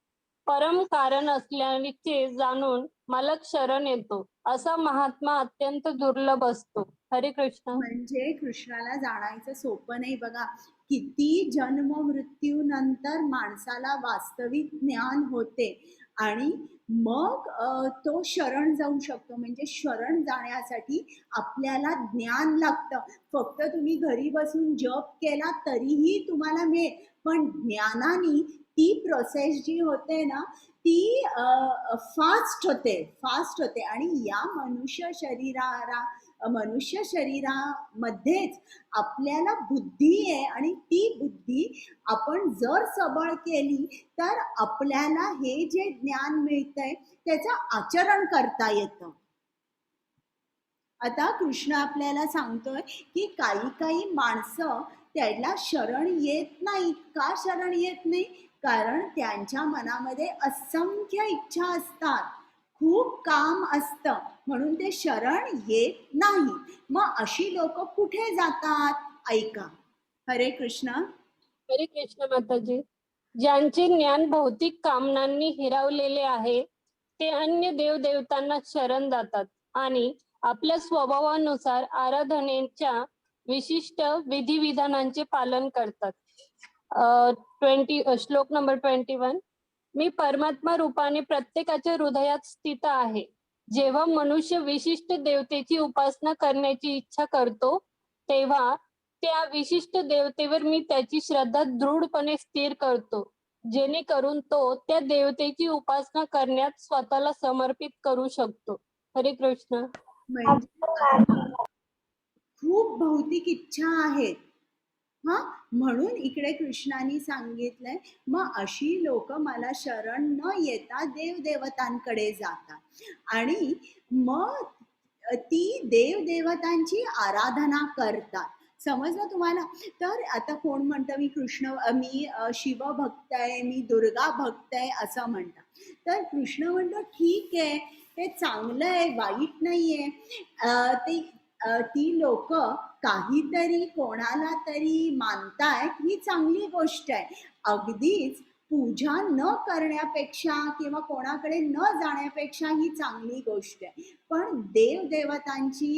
परम कारण असल्याचे जाणून मला शरण येतो, असा महात्मा अत्यंत दुर्लभ असतो. हरे कृष्ण. म्हणजे कृष्णाला जाणायचं सोपं नाही बघा. किती जन्म मृत्यू नंतर माणसाला वास्तविक ज्ञान होते आणि मग तो शरण जाऊ शकतो. म्हणजे शरण जाण्यासाठी आपल्याला ज्ञान लागतं. फक्त तुम्ही घरी बसून जप केला तरीही तुम्हाला मिळेल, पण ज्ञानाने ती प्रोसेस जी होते ना ती फास्ट होते. आणि या मनुष्य शरीरामध्येच आपल्याला बुद्धी आहे आणि ती बुद्धी आपण जर सबळ केली तर आपल्याला हे जे ज्ञान मिळतंय त्याचं आचरण करता येतं. आता कृष्ण आपल्याला सांगतोय की काही माणसं त्याला शरण येत नाहीत. का शरण येत नाही? कारण त्यांच्या मनामध्ये असंख्य इच्छा असतात, खूप काम असतं, म्हणून ते शरण येत नाही. मग अशी लोक कुठे जातात? ऐका. हरे कृष्ण. हरे कृष्ण माताजी. ज्यांचे ज्ञान भौतिक कामनांनी हिरावलेले आहे ते अन्य देवदेवतांना शरण जातात आणि आपल्या स्वभावानुसार आराधनेच्या विशिष्ट विधिविधानांचे पालन करतात. श्लोक नंबर 21. मी परमात्मा रूपाने प्रत्येकाच्या हृदयात स्थित आहे. जेव्हा मनुष्य विशिष्ट देवतेची उपासना करण्याची इच्छा करतो तेव्हा त्या विशिष्ट देवतेवर मी त्याची श्रद्धा दृढपणे स्थिर करतो, जेणेकरून तो त्या देवतेची उपासना करण्यात स्वतःला समर्पित करू शकतो. हरे कृष्ण. म्हणजे खूप भौतिक इच्छा आहेत हा, म्हणून इकडे कृष्णाने सांगितलंय मग अशी लोक मला शरण न येता देवदेवतांकडे जातात आणि मग ती देवदेवतांची आराधना करतात. समजलं तुम्हाला? तर आता कोण म्हणतं मी शिव भक्त आहे, मी दुर्गा भक्त आहे असं म्हणतात. तर कृष्ण म्हणतो ठीक आहे, ते चांगलं आहे, वाईट नाहीये. ती लोक काहीतरी कोणाला तरी मानतायत ही चांगली गोष्ट आहे. अगदीच पूजा न करण्यापेक्षा किंवा कोणाकडे न जाण्यापेक्षा ही चांगली गोष्ट आहे. पण देवदेवतांची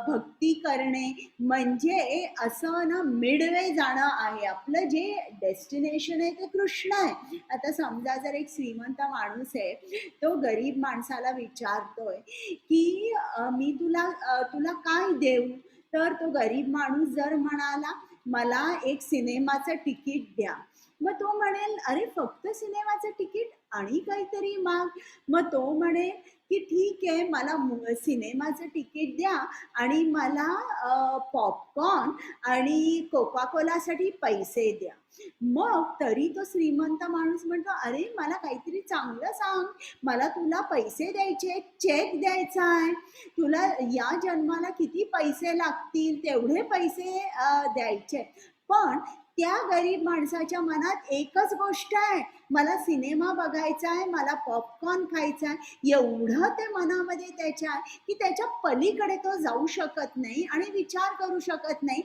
भक्ती करणे म्हणजे असं ना मिडवे जाणं आहे. आपलं जे डेस्टिनेशन आहे ते कृष्ण आहे. आता समजा जर एक श्रीमंत माणूस आहे, तो गरीब माणसाला विचारतोय की मी तुला काय देऊ? तर तो गरीब माणूस जर म्हणाला मला एक सिनेमाचं तिकीट द्या, मग तो म्हणेल अरे फक्त सिनेमाचं तिकीट आणि काहीतरी माग. मग तो म्हणेल की ठीक आहे, मला सिनेमाचं तिकीट द्या आणि मला पॉपकॉर्न आणि कोका कोलासाठी पैसे द्या. मग तरी तो श्रीमंत माणूस म्हणतो अरे मला काहीतरी चांगलं सांग, मला तुला पैसे द्यायचे, चेक द्यायचा आहे, तुला या जन्माला किती पैसे लागतील तेवढे पैसे द्यायचे. पण त्या गरीब माणसाच्या मनात एकच गोष्ट आहे, मला सिनेमा बघायचा आहे, मला पॉपकॉर्न खायचा आहे. एवढं ते मनामध्ये त्याच्या आहे की त्याच्या पलीकडे तो जाऊ शकत नाही आणि विचार करू शकत नाही.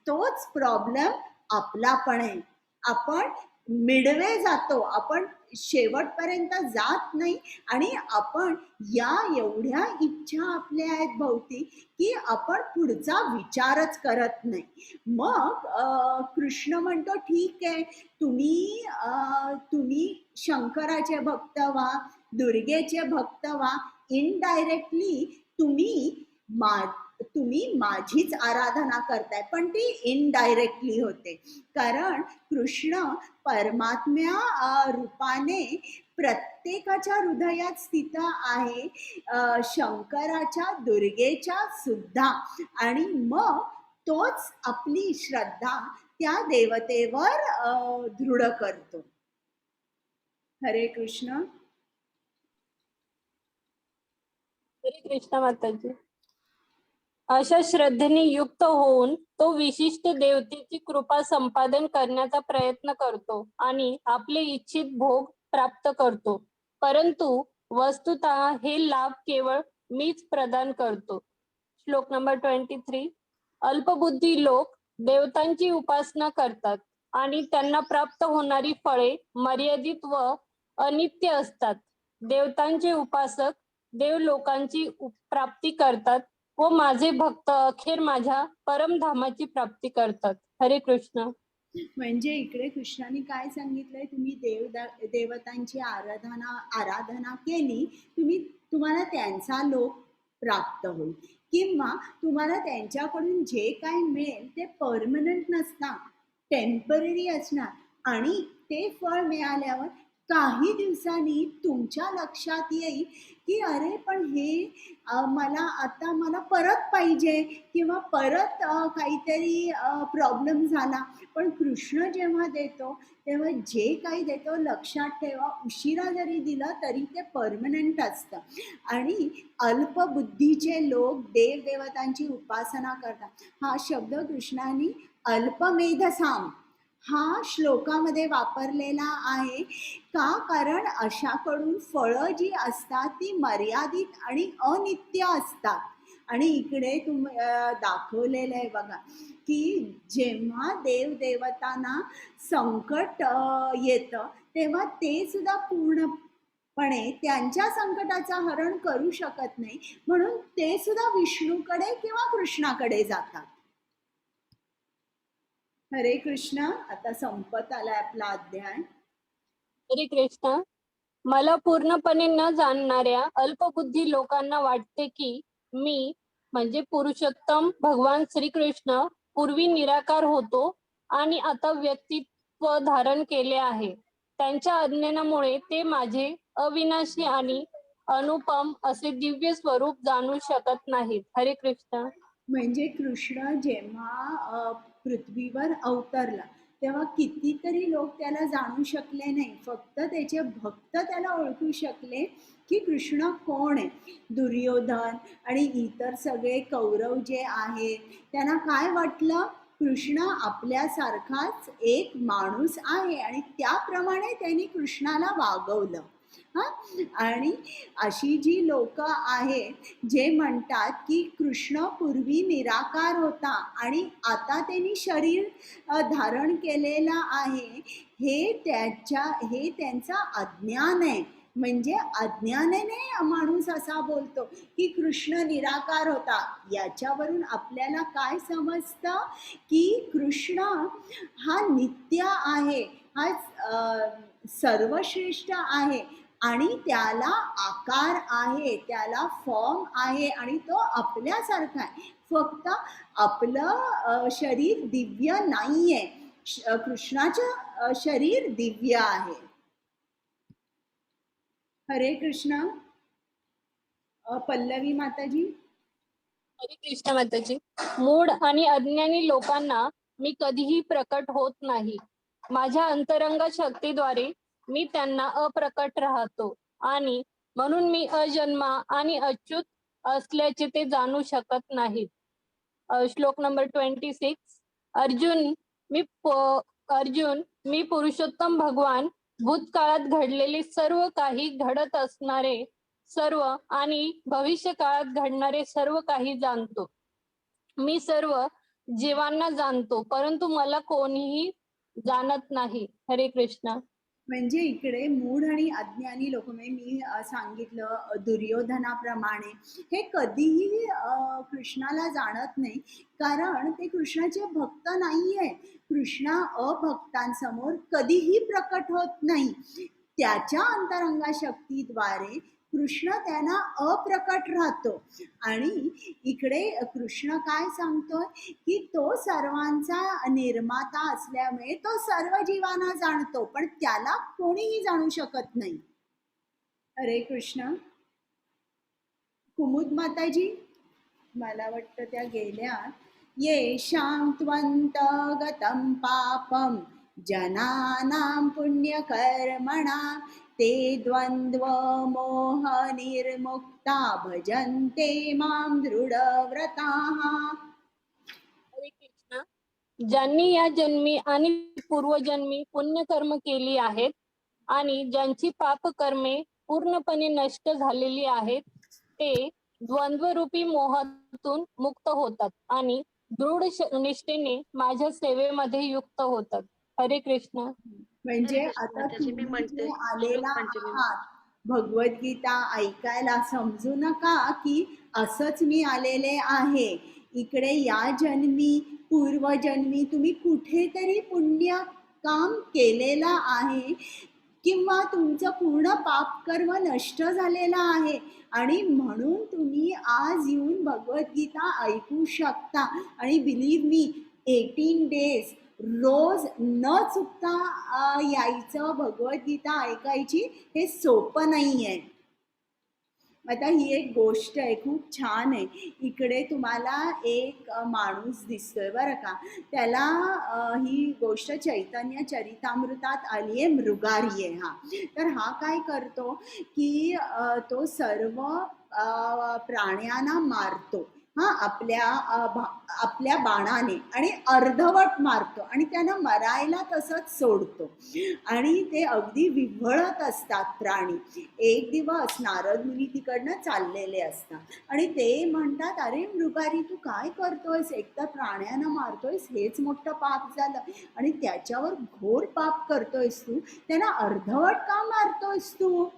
तोच प्रॉब्लेम आपला पण आहे. आपण मिडवे जातो, आपण शेवटपर्यंत जात नाही आणि आपण या एवढ्या इच्छा आपल्या आहेत भोवती की आपण पुढचा विचारच करत नाही. मग कृष्ण म्हणतो ठीक आहे, तुम्ही शंकराचे भक्त व्हा, दुर्गेचे भक्त व्हा, इनडायरेक्टली तुम्ही माझीच आराधना करताय, पण ती इनडायरेक्टली होते. कारण कृष्ण परमात्म्या रूपाने प्रत्येकाच्या हृदयात स्थित आहे, शंकराच्या, दुर्गेच्या सुद्धा. आणि मग तोच आपली श्रद्धा त्या देवतेवर दृढ करतो. हरे कृष्ण. हरे कृष्ण माताजी. अशा श्रद्धेने युक्त होऊन तो विशिष्ट देवतेची कृपा संपादन करण्याचा प्रयत्न करतो आणि आपले इच्छित भोग प्राप्त करतो. परंतु वस्तुतः हे लाभ केवळ मीच प्रदान करतो. श्लोक नंबर 23. अल्पबुद्धी लोक देवतांची उपासना करतात आणि त्यांना प्राप्त होणारी फळे मर्यादित व अनित्य असतात. देवतांचे उपासक देवलोकांची प्राप्ती करतात व माझे भक्त अखेर माझ्या परमधामाची प्राप्ती करतात. हरे कृष्ण. म्हणजे इकडे कृष्णाने काय सांगितलंय, तुम्ही देवतांची आराधना केली, तुम्हाला त्यांचा लोक प्राप्त होईल किंवा तुम्हाला त्यांच्याकडून जे काय मिळेल ते परमनंट नसणार, टेम्पररी असणार आणि ते फळ मिळाल्यावर काही दिवसांनी तुमच्या लक्षात येईल की अरे पण हे मला परत पाहिजे किंवा परत काहीतरी प्रॉब्लेम झाला. पण कृष्ण जेव्हा देतो तेव्हा जे काही देतो लक्षात ठेवा, उशिरा जरी दिलं तरी ते परमनंट असतं. आणि अल्पबुद्धीचे लोक देवदेवतांची उपासना करतात. हा शब्द कृष्णाने अल्पमेधसाम हा श्लोकामध्ये वापरलेला आहे का? कारण अशाकडून फळं जी असतात ती मर्यादित आणि अनित्य असतात. आणि इकडे दाखवलेलं आहे बघा की जेव्हा देवदेवतांना संकट येतं तेव्हा ते सुद्धा पूर्णपणे त्यांच्या संकटाचं हरण करू शकत नाही, म्हणून ते सुद्धा विष्णूकडे किंवा कृष्णाकडे जातात. हरे कृष्ण. आता संपत आलाय आपला अध्याय. हरे कृष्ण. मला पूर्णपणे न जाणणाऱ्या अल्पबुद्धी लोकांना वाटते की मी म्हणजे पुरुषोत्तम भगवान श्रीकृष्ण पूर्वी निराकार होतो आणि आता व्यक्तित्व धारण केले आहे. त्यांच्या अज्ञानामुळे ते माझे अविनाशी आणि अनुपम असे दिव्य स्वरूप जाणू शकत नाहीत. हरे कृष्ण. म्हणजे कृष्ण जेव्हा पृथ्वीवर अवतरला तेव्हा कितीतरी लोक त्याला जाणू शकले नाही, फक्त त्याचे भक्त त्याला ओळखू शकले की कृष्ण कोण आहे. दुर्योधन आणि इतर सगळे कौरव जे आहेत त्यांना काय वाटलं, कृष्ण आपल्यासारखाच एक माणूस आहे आणि त्याप्रमाणे त्यांनी कृष्णाला वागवलं. हां आणि अशी जी लोक आहेत जे म्हणतात की कृष्ण पूर्वी निराकार होता आणि आता त्यांनी शरीर धारण केलेलं आहे, हे त्यांचं अज्ञान आहे. म्हणजे अज्ञानाने माणूस असा बोलतो की कृष्ण निराकार होता. याच्यावरून आपल्याला काय समजतं की कृष्ण हा नित्य आहे, हा सर्वश्रेष्ठ आहे आणि त्याला आकार आहे, त्याला फॉर्म आहे आणि तो आपल्यासारखा आहे. फक्त आपलं शरीर दिव्य नाहीये. कृष्णाचं शरीर दिव्य आहे. हरे कृष्ण. पल्लवी माताजी. हरे कृष्ण माताजी. मूढ आणि अज्ञानी लोकांना मी कधीही प्रकट होत नाही. माझ्या अंतरंग शक्तीद्वारे मी त्यांना अप्रकट राहतो आणि म्हणून मी अजन्मा आणि अच्युत असल्याचे ते जाणू शकत नाहीत. श्लोक नंबर 26. अर्जुन मी पुरुषोत्तम भगवान भूतकाळात घडलेले सर्व काही, घडत असणारे सर्व आणि भविष्य काळात घडणारे सर्व काही जाणतो. मी सर्व जीवांना जाणतो, परंतु मला कोणीही जाणत नाही. हरे कृष्ण. म्हणजे इकडे मूढ आणि अज्ञानी लोक, म्हणजे मी सांगितलं दुर्योधनाप्रमाणे, हे कधीही कृष्णाला जाणत नाही, कारण ते कृष्णाचे भक्त नाहीये. कृष्ण अभक्तांसमोर कधीही प्रकट होत नाही. त्याच्या अंतरंगा शक्तीद्वारे कृष्ण त्यांना अप्रकट राहतो. आणि इकडे कृष्ण काय सांगतोय की तो सर्वांचा निर्माता असल्यामुळे तो सर्व जीवांना जाणतो, पण त्याला कोणीही जाणू शकत नाही. हरे कृष्ण. कुमुद माताजी, मला वाटतं त्या गेल्या. येषां त्वन्तगतं पापं जनानां पुण्यकर्मणां ते द्वन्द्व मोह निर्मुक्ता भजन्ते मां दृढव्रताः. हरे कृष्ण. ज्यांनी या जन्मी आणि पूर्वजन्मी पुण्यकर्म केली आहेत आणि ज्यांची पापकर्मे पूर्णपणे नष्ट झालेली आहेत, ते द्वंद्वरूपी मोहातून मुक्त होतात आणि दृढ निष्ठेने माझ्या सेवेमध्ये युक्त होतात. हरे कृष्ण. म्हणजे हरे कृष्ण आता माताजी, मी तुम्ही म्हणते जे श्लोक आलेला पंचमी. आहात भगवद्गीता ऐकायला, समजू नका की असंच मी आलेले आहे. इकडे या जन्मी पूर्वजन्मी तुम्ही कुठेतरी पुण्य काम केलेलं आहे किंवा तुमचं पूर्ण पापकर्म नष्ट झालेलं आहे आणि म्हणून तुम्ही आज येऊन भगवद्गीता ऐकू शकता. आणि बिलीव्ह मी, 18 डेज रोज न चुकता यायचं, भगवद्गीता ऐकायची, हे सोपं नाही आहे. आता ही एक गोष्ट आहे, खूप छान आहे. इकडे तुम्हाला एक माणूस दिसतोय बरं का, त्याला ही गोष्ट चैतन्य चरितामृतात आली आहे, मृगारी आहे हा. तर हा काय करतो की तो सर्व प्राण्यांना मारतो हा, आपल्या बाणाने, आणि अर्धवट मारतो आणि त्यांना मरायला तसंच सोडतो. आणि ते अगदी विव्हळत असतात प्राणी. एक दिवस नारद मुनी तिकडनं चाललेले असतात आणि ते म्हणतात, अरे मृगारी, तू काय करतोयस? एकतर प्राण्यांना मारतोयस, हेच मोठं पाप झालं, आणि त्याच्यावर घोर पाप करतोयस तू, त्यांना अर्धवट का मारतोयस तू?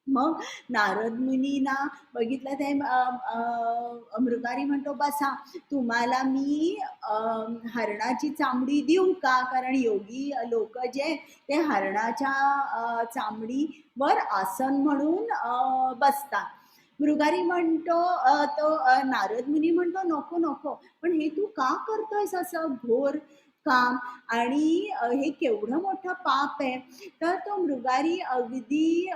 मग नारद मुनींना बघितलं, ते मृगारी म्हणतो, बसा, तुम्हाला मी हरणाची चामडी देऊ का? कारण योगी लोक जे ते हरणाच्या चामडीवर आसन म्हणून बसतात. मृगारी म्हणतो, तो नारद मुनी म्हणतो, नको नको, पण हे तू का करतोयस असं घोर काम, आणि हे केवढं मोठं पाप आहे. तर तो मृगारी अगदी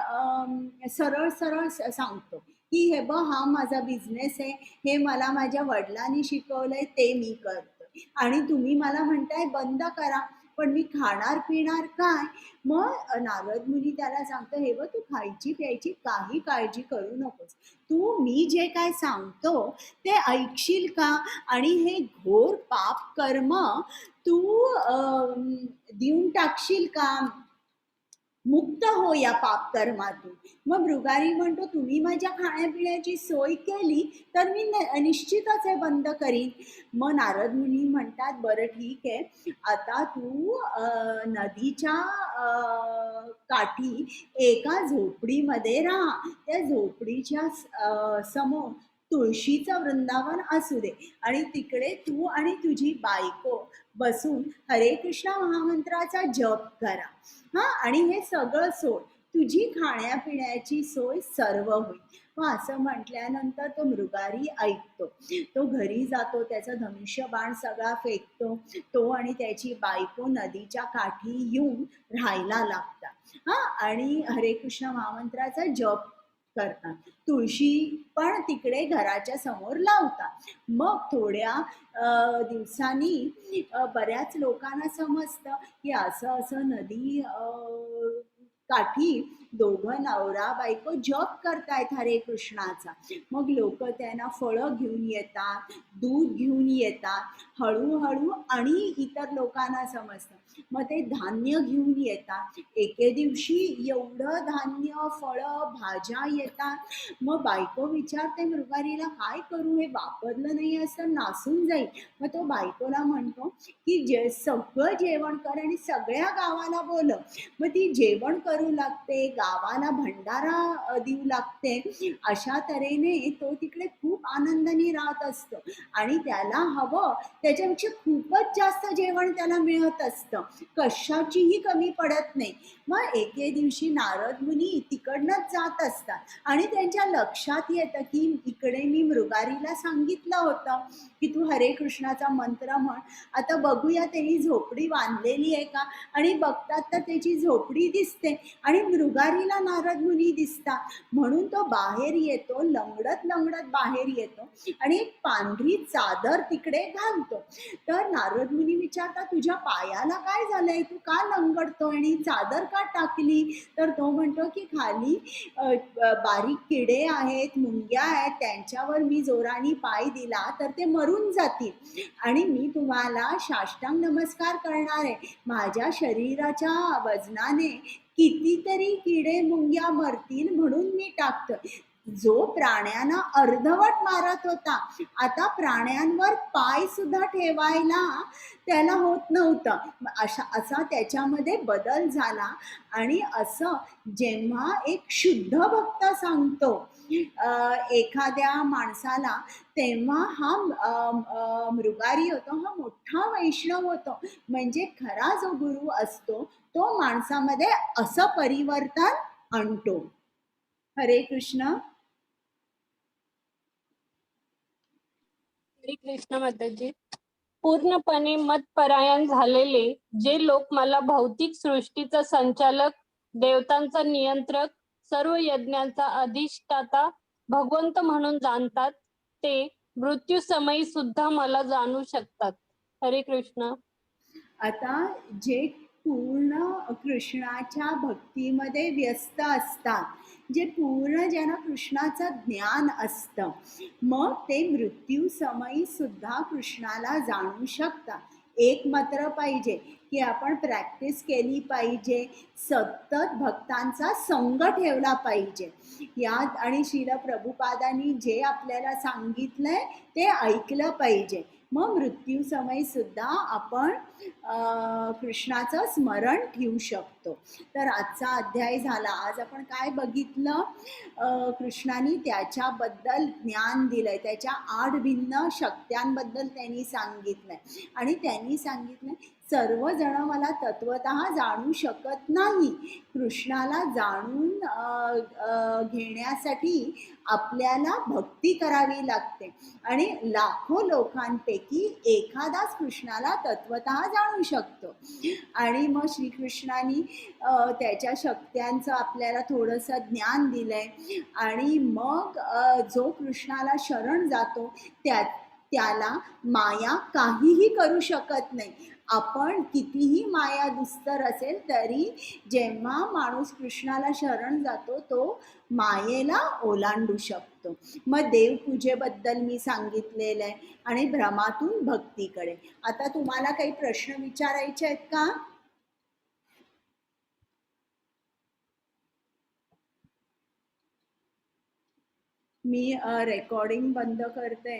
सरळ सरळ सांगतो की हे बघ, हा माझा बिझनेस आहे, हे मला माझ्या वडिलांनी शिकवलंय, ते मी करतोय, आणि तुम्ही मला म्हणताय बंद करा, पण मी खाणार पिणार काय? मग नारद मुनी त्याला सांगतो, हे बघ, तू खायची प्यायची काही काळजी करू नकोस, तू मी जे काय सांगतो ते ऐकशील का? आणि हे घोर पाप कर्म तू देऊन टाकशील का? मुक्त हो या पाप कर्मातून. मग मृगारी म्हणतो तुम्ही माझ्या खाण्यापिण्याची सोय केली तर मी निश्चितच हे बंद करीन. मग नारद मुनी म्हणतात बरं ठीक आहे, आता तू नदीच्या काठी एका झोपडीमध्ये राहा. त्या झोपडीच्या समोर तुळशीचं वृंदावन असू दे आणि तिकडे तू आणि तुझी बायको बसून हरे कृष्ण महामंत्राचा जप करा. हा, आणि हे सगळं सोड, तुझी खाण्यापिण्याची सोय सर्व होईल. मग असं म्हटल्यानंतर तो मृगारी ऐकतो. तो घरी जातो, त्याचा धनुष्य बाण सगळा फेकतो. तो आणि त्याची बायको नदीच्या काठी येऊन राहायला लागतात. हा, आणि हरे कृष्ण महामंत्राचा जप करतात. तुळशी पण तिकडे घराच्या समोर लावतात. मग थोड्या दिवसांनी बऱ्याच लोकांना समजतं की असं असं नदी काठी दोघं नवरा बायको जप करतायत हरे कृष्णाचा. मग लोक त्यांना फळं घेऊन येतात, दूध घेऊन येतात. हळूहळू आणि इतर लोकांना समजतं. मग ते धान्य घेऊन येतात. एके दिवशी एवढं धान्य, फळं, भाज्या येतात. मग बायको विचारते मृगारीला काय करू, हे वापरलं नाही असं नासून जाईल. मग तो बायकोला म्हणतो की सगळं जेवण कर आणि सगळ्या गावाला बोलव. मग ती जेवण करू लागते, गावाला भंडारा देऊ लागते. अशा तऱ्हेने तो तिकडे खूप आनंदाने राहत असतो आणि त्याला हवं त्याच्यापेक्षा खूपच जास्त जेवण त्याला मिळत असतं, कशाचीही कमी पडत नाही. मग एके दिवशी नारद मुनी तिकडनंच जात असतात आणि त्यांच्या लक्षात येतं की इकडे मी मृगारीला सांगितलं होतं की तू हरे कृष्णाचा मंत्र म्हण. आता बघूया त्यांनी झोपडी बांधलेली आहे का, आणि बघतात तर त्याची झोपडी दिसते आणि मृगारीला नारद मुनी दिसतात. म्हणून तो बाहेर येतो, लंगडत लंगडत बाहेर येतो आणि एक पांढरी चादर तिकडे घालतो. तर नारद मुनी विचारतात तुझ्या पायाला काय झालंय, तू का लंगडतो आणि चादर का टाकली. तर तो म्हणतो की खाली बारीक किडे आहेत, मुंग्या आहेत, त्यांच्यावर मी जोराने पाय दिला तर ते मरून जातील आणि मी तुम्हाला साष्टांग नमस्कार करणार आहे. माझ्या शरीराच्या वजनाने कितीतरी किडे मुंग्या मरतील म्हणून मी टाकतोय. जो प्राण्यांना अर्धवट मारत होता, आता प्राण्यांवर पाय सुद्धा ठेवायला त्याला होत नव्हतं. असा त्याच्यामध्ये बदल झाला. आणि असं जेव्हा एक शुद्ध भक्त सांगतो एखाद्या माणसाला, तेव्हा हा मृगारी होतो, हा मोठा वैष्णव होतो. म्हणजे खरा जो गुरु असतो तो माणसामध्ये असं परिवर्तन आणतो. हरे कृष्ण. श्री कृष्ण माताजी. पूर्णपणे मतपरायण झालेले जे लोक मला भौतिक सृष्टीचा संचालक, देवतांचा नियंत्रक, सर्व यज्ञांचा अधिष्ठाता, भगवंत म्हणून जाणतात, ते मृत्यू समयी सुद्धा मला जाणू शकतात. हरे कृष्ण. आता जे पूर्ण कृष्णाच्या भक्तीमध्ये व्यस्त असतात, जे पूर्ण ज्यांना कृष्णाचं ज्ञान असतं, मग ते मृत्यू समयी सुद्धा कृष्णाला जाणू शकतात. एक मात्र पाहिजे की आपण प्रॅक्टिस केली पाहिजे, सतत भक्तांचा संग ठेवला पाहिजे यात. आणि श्रील प्रभुपादांनी जे आपल्याला सांगितलंय ते ऐकलं पाहिजे. मग मृत्यू समय सुद्धा आपण कृष्णाचं स्मरण ठेवू शकतो. तर आजचा अध्याय झाला. आज आपण काय बघितलं, कृष्णाने त्याच्याबद्दल ज्ञान दिलंय, त्याच्या 8 भिन्न शक्त्यांबद्दल त्यांनी सांगितलंय आणि त्यांनी सांगितलंय सर्वजण मला तत्वतः जाणू शकत नाही. कृष्णाला जाणून घेण्यासाठी आपल्याला भक्ती करावी लागते आणि लाखो लोकांपैकी एखादाच कृष्णाला तत्वतः जाणू शकतो. आणि मग श्रीकृष्णाने त्याच्या शक्त्यांचं आपल्याला थोडंसं ज्ञान दिलंय आणि मग जो कृष्णाला शरण जातो त्याला माया काहीही करू शकत नाही. आपण कितीही माया दुस्तर असेल तरी जेव्हा माणूस कृष्णाला शरण जातो तो मायेला ओलांडू शकतो. मग देवपूजेबद्दल मी सांगितलेलं आहे आणि भ्रमातून भक्तीकडे. आता तुम्हाला काही प्रश्न विचारायचे आहेत का? मी रेकॉर्डिंग बंद करते